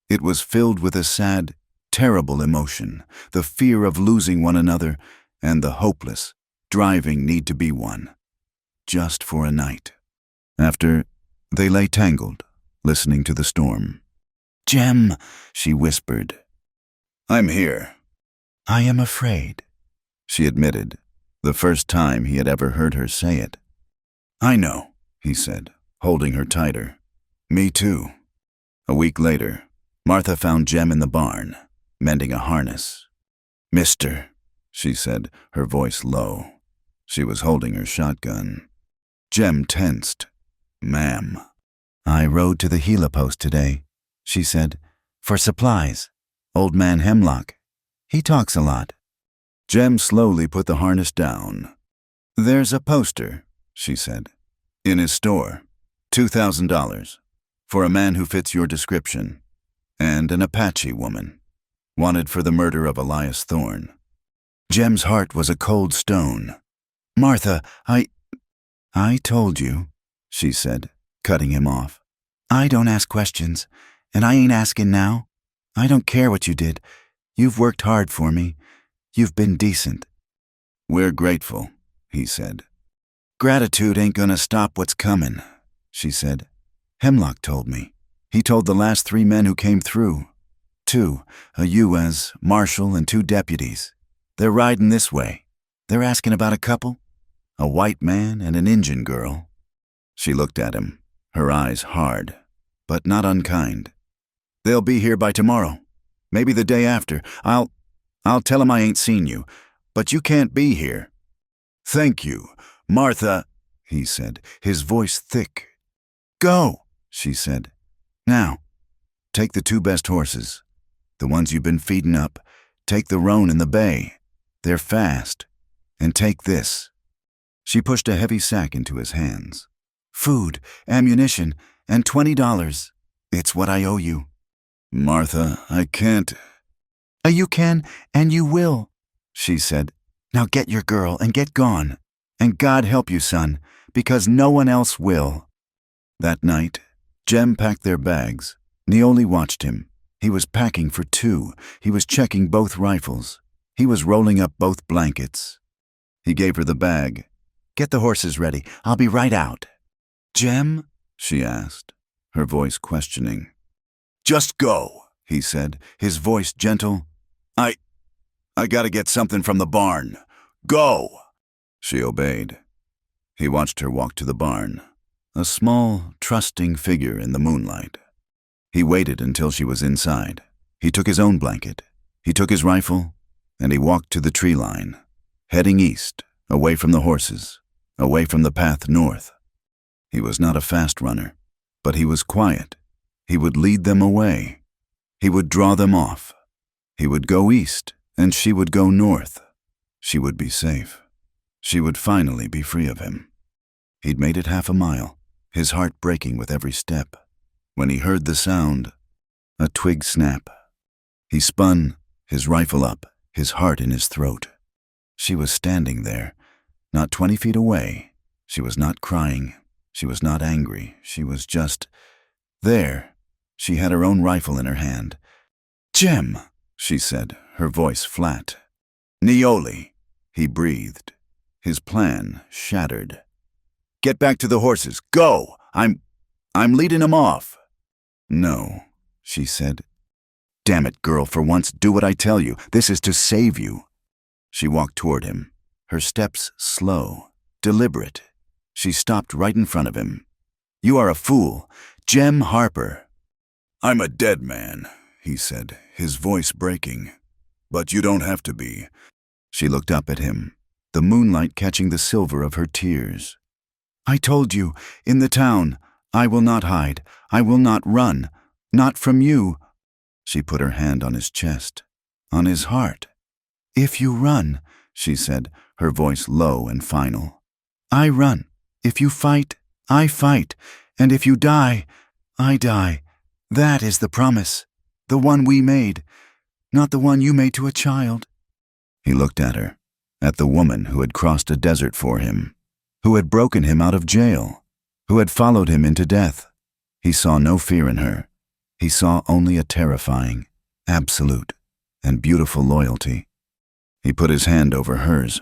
A: It was filled with a sad, terrible emotion, the fear of losing one another, and the hopeless, driving need to be one, just for a night. After, they lay tangled, listening to the storm. "Jem," she whispered. "I'm here." "I am afraid," she admitted, the first time he had ever heard her say it. "I know," he said, holding her tighter. Me too. A week later, Martha found Jem in the barn, mending a harness. Mister, she said, her voice low. She was holding her shotgun. Jem tensed. Ma'am. I rode to the Gila post today, she said, for supplies. Old man Hemlock. He talks a lot. Jem slowly put the harness down. There's a poster, she said, in his store. $2,000. For a man who fits your description. And an Apache woman. Wanted for the murder of Elias Thorne. Jem's heart was a cold stone. Martha, I told you, she said, cutting him off. I don't ask questions, and I ain't asking now. I don't care what you did. You've worked hard for me. You've been decent. We're grateful, he said. Gratitude ain't gonna stop what's comin', she said. Hemlock told me. He told the last 3 men who came through. 2, a U.S. marshal and 2 deputies. They're riding this way. They're asking about a couple. A white man and an Injun girl. She looked at him, her eyes hard, but not unkind. They'll be here by tomorrow. Maybe the day after. I'll tell 'em I ain't seen you, but you can't be here. Thank you, Martha, he said, his voice thick. Go, she said. Now, take the 2 best horses. The ones you've been feeding up. Take the roan and the bay. They're fast. And take this. She pushed a heavy sack into his hands. Food, ammunition, and $20. It's what I owe you. Martha, I can't. You can, and you will, she said. Now get your girl and get gone. And God help you, son, because no one else will. That night, Jem packed their bags. Neoli watched him. He was packing for 2. He was checking both rifles. He was rolling up both blankets. He gave her the bag. Get the horses ready. I'll be right out. Jem? She asked, her voice questioning. Just go, he said, his voice gentle. I gotta get something from the barn. Go! She obeyed. He watched her walk to the barn, a small, trusting figure in the moonlight. He waited until she was inside. He took his own blanket. He took his rifle, and he walked to the tree line, heading east, away from the horses, away from the path north. He was not a fast runner, but he was quiet. He would lead them away. He would draw them off. He would go east, and she would go north. She would be safe. She would finally be free of him. He'd made it half a mile, his heart breaking with every step, when he heard the sound, a twig snap. He spun, his rifle up, his heart in his throat. She was standing there, not 20 feet away. She was not crying. She was not angry. She was just there. She had her own rifle in her hand. Jem, she said, her voice flat. Neoli, he breathed. His plan shattered. Get back to the horses. Go! I'm leading 'em off. No, she said. Damn it, girl, for once, do what I tell you. This is to save you. She walked toward him, her steps slow, deliberate. She stopped right in front of him. You are a fool. Jem Harper. I'm a dead man, he said, his voice breaking. But you don't have to be. She looked up at him, the moonlight catching the silver of her tears. I told you, in the town, I will not hide. I will not run. Not from you. She put her hand on his chest, on his heart. If you run, she said, her voice low and final. I run. If you fight, I fight. And if you die, I die. That is the promise. The one we made. Not the one you made to a child. He looked at her, at the woman who had crossed a desert for him, who had broken him out of jail, who had followed him into death. He saw no fear in her. He saw only a terrifying, absolute, and beautiful loyalty. He put his hand over hers.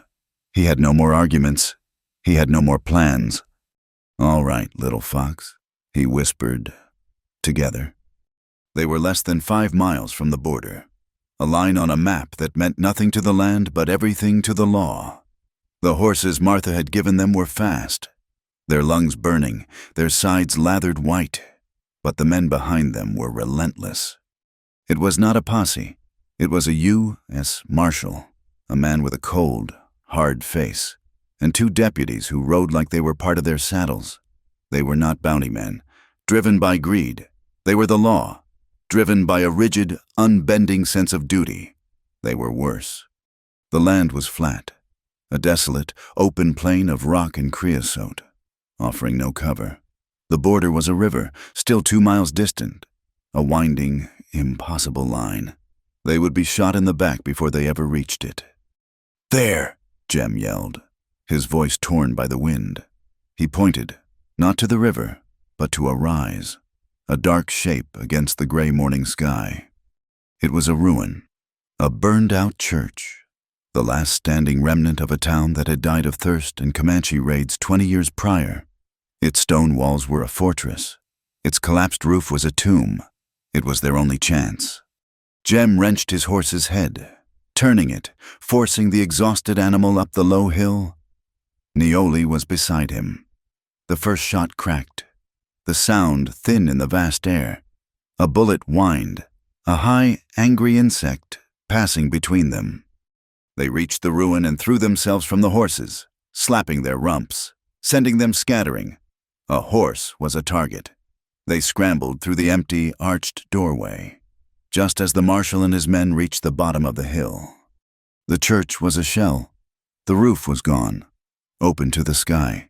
A: He had no more arguments. He had no more plans. All right, little fox, he whispered. Together. They were less than 5 miles from the border, a line on a map that meant nothing to the land but everything to the law. The horses Martha had given them were fast. their lungs burning, their sides lathered white. But the men behind them were relentless. It was not a posse. It was a U.S. Marshal, a man with a cold, hard face, and two deputies who rode like they were part of their saddles. They were not bounty men, driven by greed. They were the law, driven by a rigid, unbending sense of duty. They were worse. The land was flat, a desolate, open plain of rock and creosote, offering no cover. The border was a river, still 2 miles distant, a winding, impossible line. They would be shot in the back before they ever reached it. "There!" Jem yelled, his voice torn by the wind. He pointed, not to the river, but to a rise, a dark shape against the gray morning sky. It was a ruin, a burned-out church, the last standing remnant of a town that had died of thirst and Comanche raids 20 years prior. Its stone walls were a fortress. Its collapsed roof was a tomb. It was their only chance. Jem wrenched his horse's head, turning it, forcing the exhausted animal up the low hill. Neoli was beside him. The first shot cracked, the sound thin in the vast air. A bullet whined, a high, angry insect passing between them. They reached the ruin and threw themselves from the horses, slapping their rumps, sending them scattering. A horse was a target. They scrambled through the empty, arched doorway, just as the marshal and his men reached the bottom of the hill. The church was a shell. The roof was gone, open to the sky.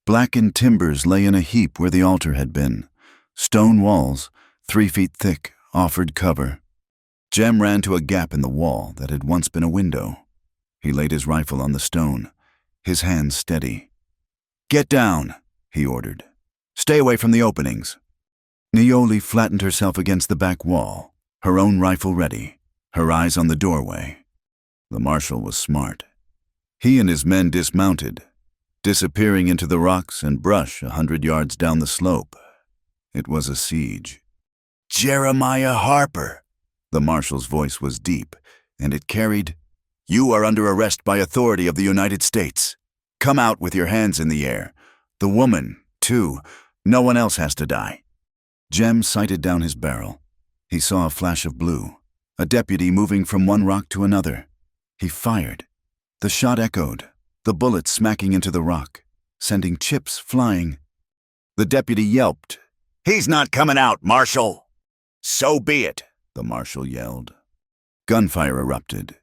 A: Blackened timbers lay in a heap where the altar had been. Stone walls, 3 feet thick, offered cover. Jem ran to a gap in the wall that had once been a window. He laid his rifle on the stone, his hands steady. "Get down," he ordered. "Stay away from the openings." Neoli flattened herself against the back wall, her own rifle ready, her eyes on the doorway. The marshal was smart. He and his men dismounted, disappearing into the rocks and brush 100 yards down the slope. It was a siege. "Jeremiah Harper!" The marshal's voice was deep, and it carried, "You are under arrest by authority of the United States. Come out with your hands in the air. The woman, too. No one else has to die." Jem sighted down his barrel. He saw a flash of blue, a deputy moving from one rock to another. He fired. The shot echoed, the bullet smacking into the rock, sending chips flying. The deputy yelped, "He's not coming out, Marshal!" "So be it," the marshal yelled. Gunfire erupted.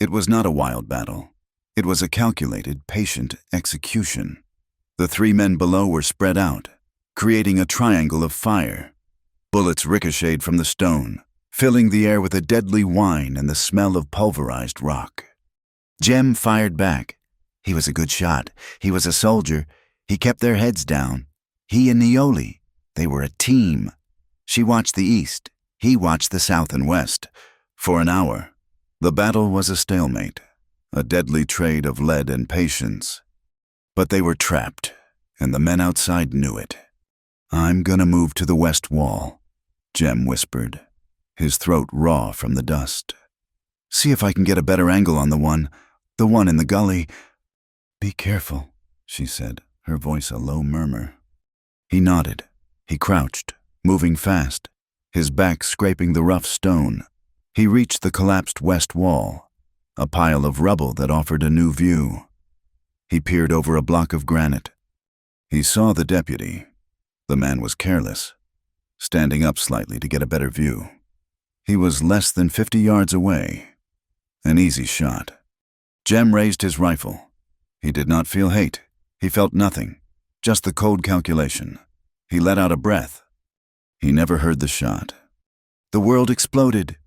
A: It was not a wild battle. It was a calculated, patient execution. The 3 men below were spread out, creating a triangle of fire. Bullets ricocheted from the stone, filling the air with a deadly whine and the smell of pulverized rock. Jem fired back. He was a good shot. He was a soldier. He kept their heads down. He and Neoli, they were a team. She watched the east. He watched the south and west. For an hour, the battle was a stalemate, a deadly trade of lead and patience. But they were trapped, and the men outside knew it. "I'm gonna move to the west wall," Jem whispered, his throat raw from the dust. "See if I can get a better angle on the one in the gully." "Be careful," she said, her voice a low murmur. He nodded. He crouched, moving fast, his back scraping the rough stone. He reached the collapsed west wall, a pile of rubble that offered a new view. He peered over a block of granite. He saw the deputy. The man was careless, standing up slightly to get a better view. He was less than 50 yards away. An easy shot. Jem raised his rifle. He did not feel hate. He felt nothing, just the cold calculation. He let out a breath. He never heard the shot. The world exploded.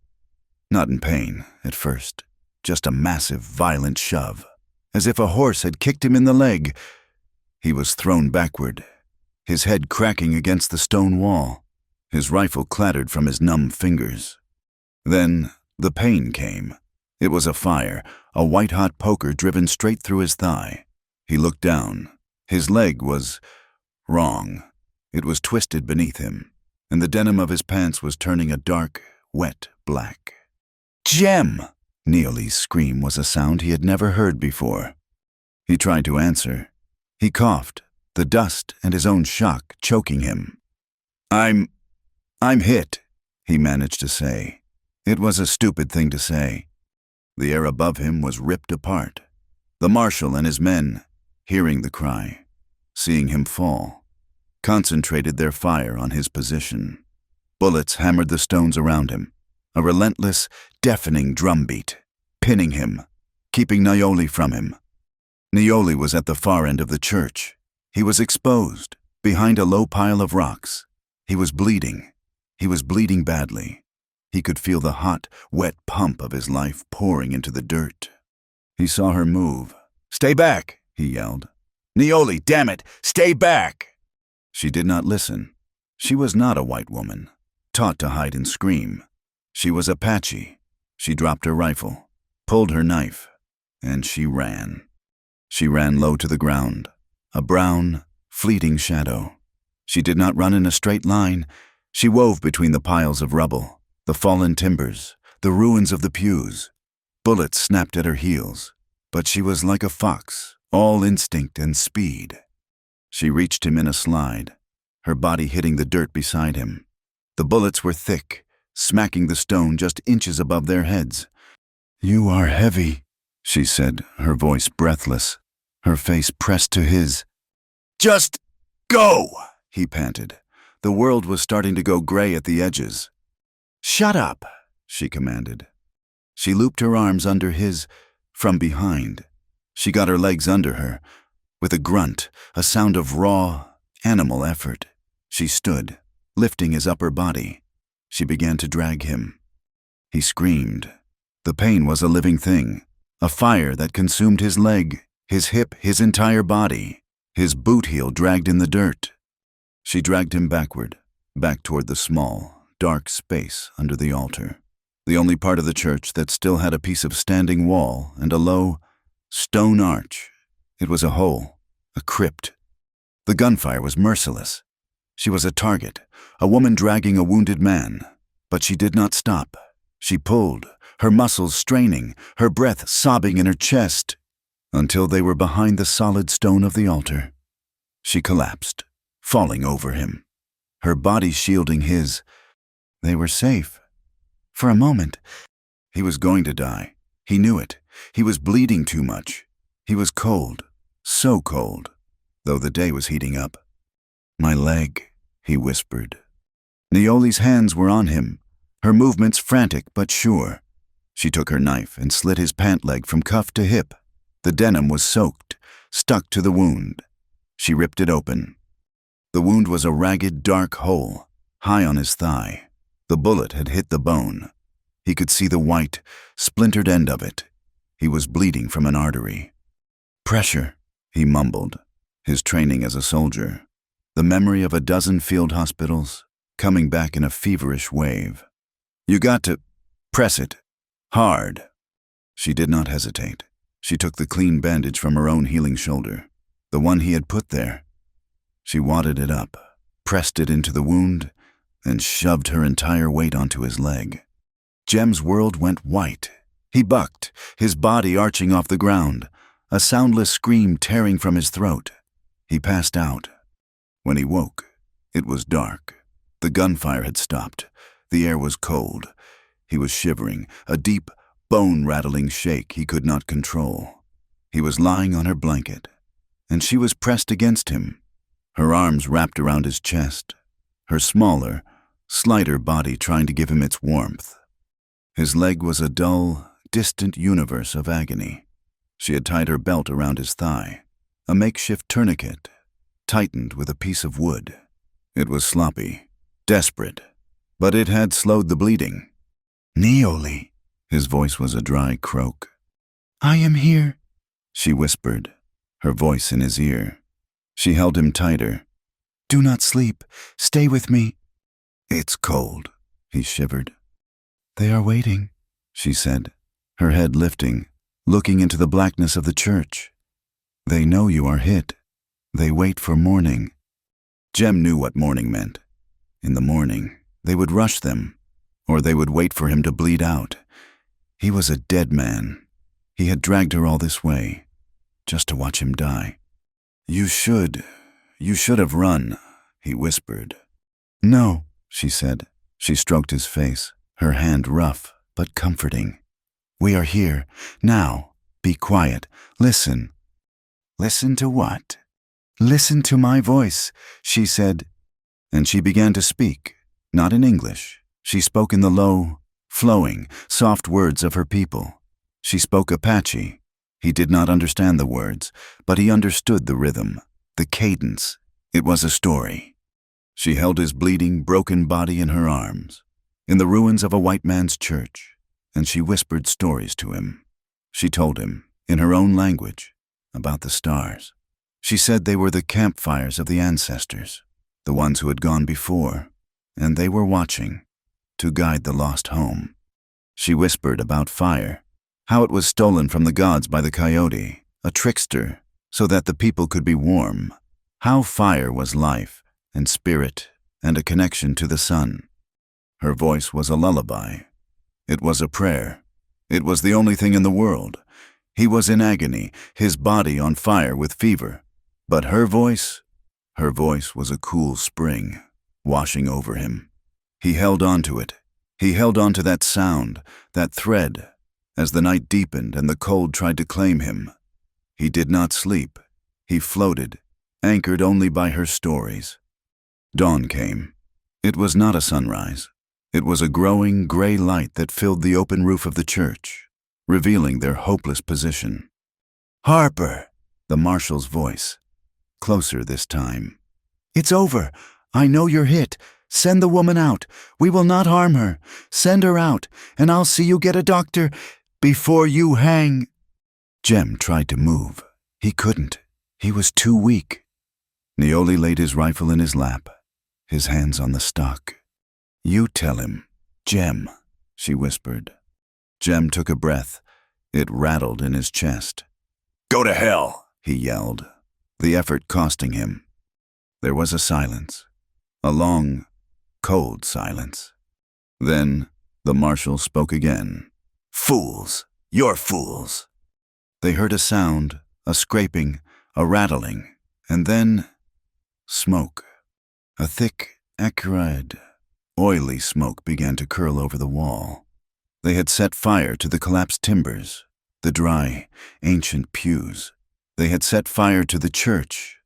A: Not in pain, at first, just a massive, violent shove, as if a horse had kicked him in the leg. He was thrown backward, his head cracking against the stone wall. His rifle clattered from his numb fingers. Then the pain came. It was a fire, a white-hot poker driven straight through his thigh. He looked down. His leg was wrong. It was twisted beneath him, and the denim of his pants was turning a dark, wet black. "Jem!" Neoli's scream was a sound he had never heard before. He tried to answer. He coughed, the dust and his own shock choking him. I'm hit," he managed to say. It was a stupid thing to say. The air above him was ripped apart. The marshal and his men, hearing the cry, seeing him fall, concentrated their fire on his position. Bullets hammered the stones around him, a relentless, deafening drumbeat, pinning him, keeping Nioli from him. Nioli was at the far end of the church. He was exposed, behind a low pile of rocks. He was bleeding. He was bleeding badly. He could feel the hot, wet pump of his life pouring into the dirt. He saw her move. "Stay back," he yelled. "Nioli, damn it, stay back!" She did not listen. She was not a white woman, taught to hide and scream. She was Apache. She dropped her rifle, pulled her knife, and she ran. She ran low to the ground, a brown, fleeting shadow. She did not run in a straight line. She wove between the piles of rubble, the fallen timbers, the ruins of the pews. Bullets snapped at her heels, but she was like a fox, all instinct and speed. She reached him in a slide, her body hitting the dirt beside him. The bullets were thick, smacking the stone just inches above their heads. "You are heavy," she said, her voice breathless, her face pressed to his. "Just go," he panted. The world was starting to go gray at the edges. "Shut up," she commanded. She looped her arms under his, from behind. She got her legs under her. With a grunt, a sound of raw, animal effort, she stood, lifting his upper body. She began to drag him. He screamed. The pain was a living thing, a fire that consumed his leg, his hip, his entire body. His boot heel dragged in the dirt. She dragged him backward, back toward the small, dark space under the altar, the only part of the church that still had a piece of standing wall and a low, stone arch. It was a hole, a crypt. The gunfire was merciless. She was a target, a woman dragging a wounded man, but she did not stop. She pulled, her muscles straining, her breath sobbing in her chest, until they were behind the solid stone of the altar. She collapsed, falling over him, her body shielding his. They were safe. For a moment, he was going to die. He knew it. He was bleeding too much. He was cold, so cold, though the day was heating up. "My leg," he whispered. Nioli's hands were on him, her movements frantic but sure. She took her knife and slit his pant leg from cuff to hip. The denim was soaked, stuck to the wound. She ripped it open. The wound was a ragged, dark hole, high on his thigh. The bullet had hit the bone. He could see the white, splintered end of it. He was bleeding from an artery. "Pressure," he mumbled, his training as a soldier, the memory of a dozen field hospitals, coming back in a feverish wave. "You got to press it. Hard." She did not hesitate. She took the clean bandage from her own healing shoulder, the one he had put there. She wadded it up, pressed it into the wound, and shoved her entire weight onto his leg. Jem's world went white. He bucked, his body arching off the ground, a soundless scream tearing from his throat. He passed out. When he woke, it was dark. The gunfire had stopped. The air was cold. He was shivering, a deep, bone-rattling shake he could not control. He was lying on her blanket, and she was pressed against him, her arms wrapped around his chest, her smaller, slighter body trying to give him its warmth. His leg was a dull, distant universe of agony. She had tied her belt around his thigh, a makeshift tourniquet, tightened with a piece of wood. It was sloppy, desperate, but it had slowed the bleeding. "Nioli," his voice was a dry croak. "I am here," she whispered, her voice in his ear. She held him tighter. "Do not sleep. Stay with me." "It's cold," he shivered. "They are waiting," she said, her head lifting, looking into the blackness of the church. "They know you are hit. They wait for morning." Jem knew what morning meant. In the morning, they would rush them, or they would wait for him to bleed out. He was a dead man. He had dragged her all this way, just to watch him die. "You should you should have run," he whispered. "No," she said. She stroked his face, her hand rough but comforting. "We are here. Now, be quiet. Listen." "Listen to what?" "Listen to my voice," she said. And she began to speak, not in English. She spoke in the low, flowing, soft words of her people. She spoke Apache. He did not understand the words, but he understood the rhythm, the cadence. It was a story. She held his bleeding, broken body in her arms, in the ruins of a white man's church, and she whispered stories to him. She told him, in her own language, about the stars. She said they were the campfires of the ancestors, the ones who had gone before, and they were watching, to guide the lost home. She whispered about fire, how it was stolen from the gods by the coyote, a trickster, so that the people could be warm, how fire was life and spirit and a connection to the sun. Her voice was a lullaby. It was a prayer. It was the only thing in the world. He was in agony, his body on fire with fever. But her voice was a cool spring, washing over him. He held on to it. He held on to that sound, that thread, as the night deepened and the cold tried to claim him. He did not sleep. He floated, anchored only by her stories. Dawn came. It was not a sunrise. It was a growing gray light that filled the open roof of the church, revealing their hopeless position. "Harper," the marshal's voice, closer this time. "It's over. I know you're hit. Send the woman out. We will not harm her. Send her out, and I'll see you get a doctor before you hang." Jem tried to move. He couldn't. He was too weak. Neoli laid his rifle in his lap, his hands on the stock. "You tell him, Jem," she whispered. Jem took a breath. It rattled in his chest. "Go to hell," he yelled, the effort costing him. There was a silence, a long, cold silence. Then the marshal spoke again. "Fools! You're fools!" They heard a sound, a scraping, a rattling, and then smoke. A thick, acrid, oily smoke began to curl over the wall. They had set fire to the collapsed timbers, the dry, ancient pews. They had set fire to the church.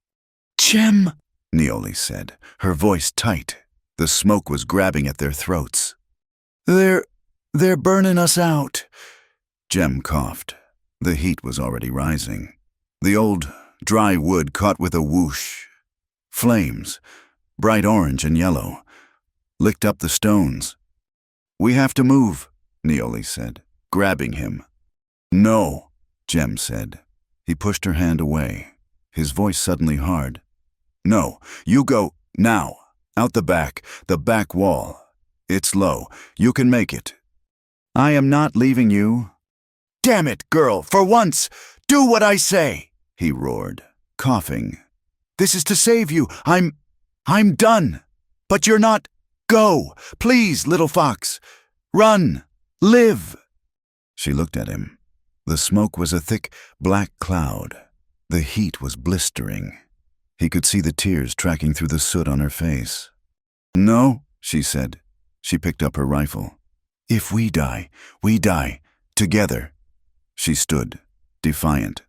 A: "Jem," Neoli said, her voice tight. The smoke was grabbing at their throats. They're burning us out." Jem coughed. The heat was already rising. The old, dry wood caught with a whoosh. Flames, bright orange and yellow, licked up the stones. "We have to move," Neoli said, grabbing him. "No," Jem said. He pushed her hand away, his voice suddenly hard. "No, you go, now, out the back wall. It's low, you can make it." "I am not leaving you." "Damn it, girl, for once, do what I say," he roared, coughing. "This is to save you. I'm done. But you're not. Go, please, little fox. Run, live." She looked at him. The smoke was a thick, black cloud. The heat was blistering. He could see the tears tracking through the soot on her face. "No," she said. She picked up her rifle. "If we die, we die, together." She stood, defiant,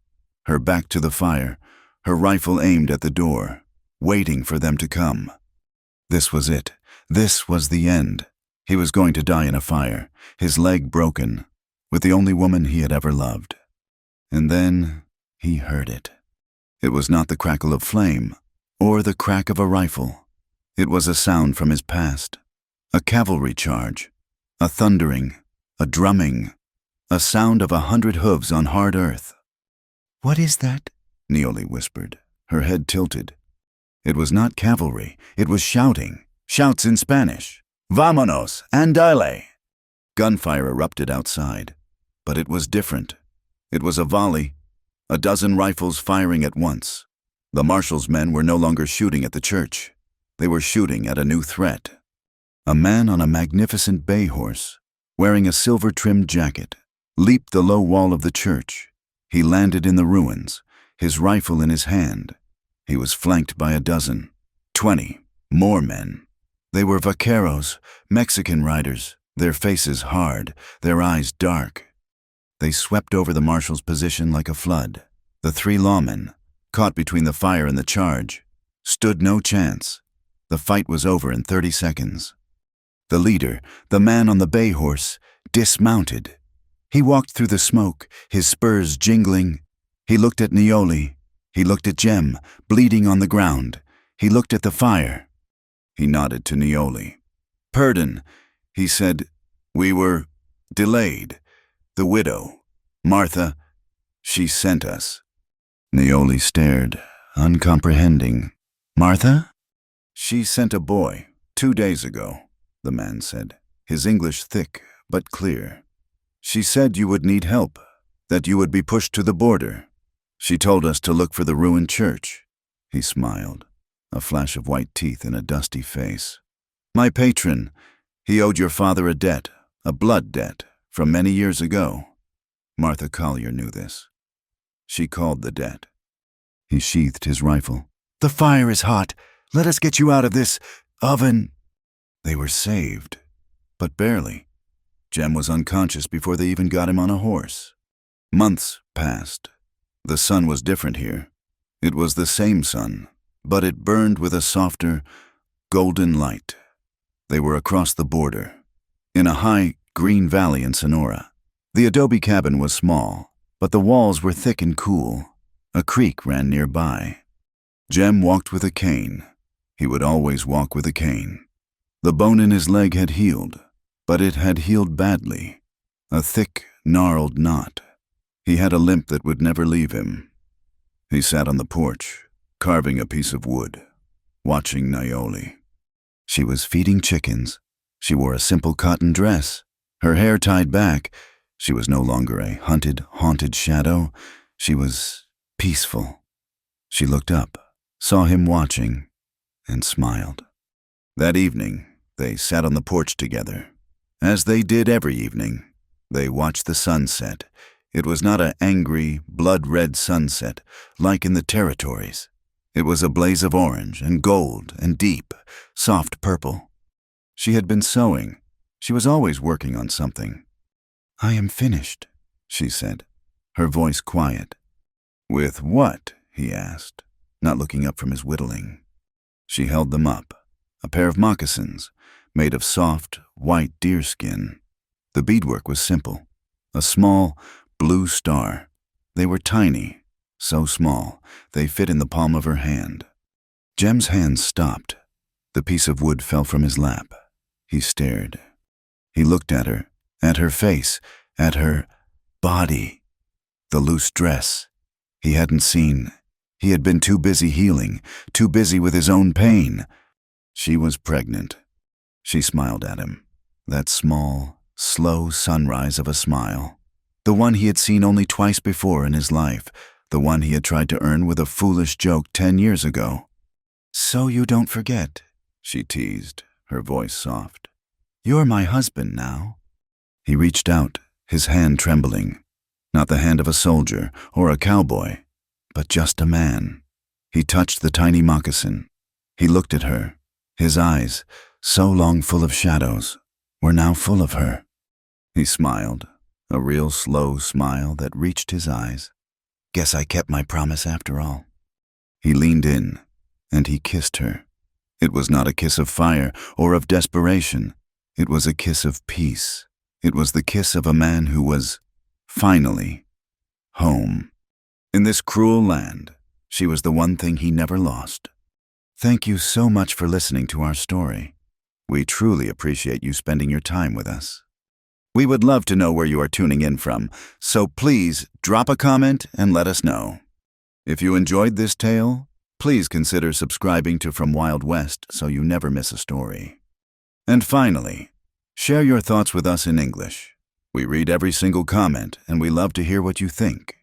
A: her back to the fire, her rifle aimed at the door, waiting for them to come. This was it. This was the end. He was going to die in a fire, his leg broken, with the only woman he had ever loved. And then he heard it. It was not the crackle of flame, or the crack of a rifle. It was a sound from his past. A cavalry charge, a thundering, a drumming, a sound of 100 hooves on hard earth. "What is that?" Neoli whispered, her head tilted. It was not cavalry, it was shouting, shouts in Spanish. "Vámonos, andale!" Gunfire erupted outside, but it was different. It was a volley, a dozen rifles firing at once. The marshal's men were no longer shooting at the church. They were shooting at a new threat. A man on a magnificent bay horse, wearing a silver-trimmed jacket, leaped the low wall of the church. He landed in the ruins, his rifle in his hand. He was flanked by 12, 20 more men. They were vaqueros, Mexican riders, their faces hard, their eyes dark. They swept over the marshal's position like a flood. The 3 lawmen, caught between the fire and the charge, stood no chance. The fight was over in 30 seconds. The leader, the man on the bay horse, dismounted. He walked through the smoke, his spurs jingling. He looked at Neoli. He looked at Jem, bleeding on the ground. He looked at the fire. He nodded to Neoli. "Pardon," he said. "We were delayed. The widow, Martha, she sent us." Neoli stared, uncomprehending. "Martha?" "She sent a boy 2 days ago," the man said, his English thick but clear. "She said you would need help, that you would be pushed to the border. She told us to look for the ruined church." He smiled, a flash of white teeth in a dusty face. "My patron, he owed your father a debt, a blood debt, from many years ago." Martha Collier knew this. She called the debt. He sheathed his rifle. "The fire is hot. Let us get you out of this oven." They were saved, but barely. Jem was unconscious before they even got him on a horse. Months passed. The sun was different here. It was the same sun, but it burned with a softer, golden light. They were across the border, in a high, green valley in Sonora. The adobe cabin was small, but the walls were thick and cool. A creek ran nearby. Jem walked with a cane. He would always walk with a cane. The bone in his leg had healed, but it had healed badly. A thick, gnarled knot. He had a limp that would never leave him. He sat on the porch, carving a piece of wood, watching Neoli. She was feeding chickens. She wore a simple cotton dress, her hair tied back. She was no longer a hunted, haunted shadow. She was peaceful. She looked up, saw him watching, and smiled. That evening, they sat on the porch together. As they did every evening, they watched the sunset. It was not an angry, blood-red sunset, like in the territories. It was a blaze of orange and gold and deep, soft purple. She had been sewing. She was always working on something. "I am finished," she said, her voice quiet. "With what?" he asked, not looking up from his whittling. She held them up, a pair of moccasins, made of soft, white deerskin. The beadwork was simple, a small, blue star. They were tiny, so small, they fit in the palm of her hand. Jem's hand stopped. The piece of wood fell from his lap. He stared. He looked at her face, at her body. The loose dress. He hadn't seen. He had been too busy healing, too busy with his own pain. She was pregnant. She smiled at him. That small, slow sunrise of a smile. The one he had seen only twice before in his life. The one he had tried to earn with a foolish joke 10 years ago. "So you don't forget," she teased, her voice soft. "You're my husband now." He reached out, his hand trembling. Not the hand of a soldier or a cowboy, but just a man. He touched the tiny moccasin. He looked at her. His eyes, so long full of shadows, were now full of her. He smiled, a real slow smile that reached his eyes. "Guess I kept my promise after all." He leaned in, and he kissed her. It was not a kiss of fire or of desperation. It was a kiss of peace. It was the kiss of a man who was, finally, home. In this cruel land, she was the one thing he never lost. Thank you so much for listening to our story. We truly appreciate you spending your time with us. We would love to know where you are tuning in from, so please drop a comment and let us know. If you enjoyed this tale, please consider subscribing to From Wild West so you never miss a story. And finally, share your thoughts with us in English. We read every single comment and we love to hear what you think.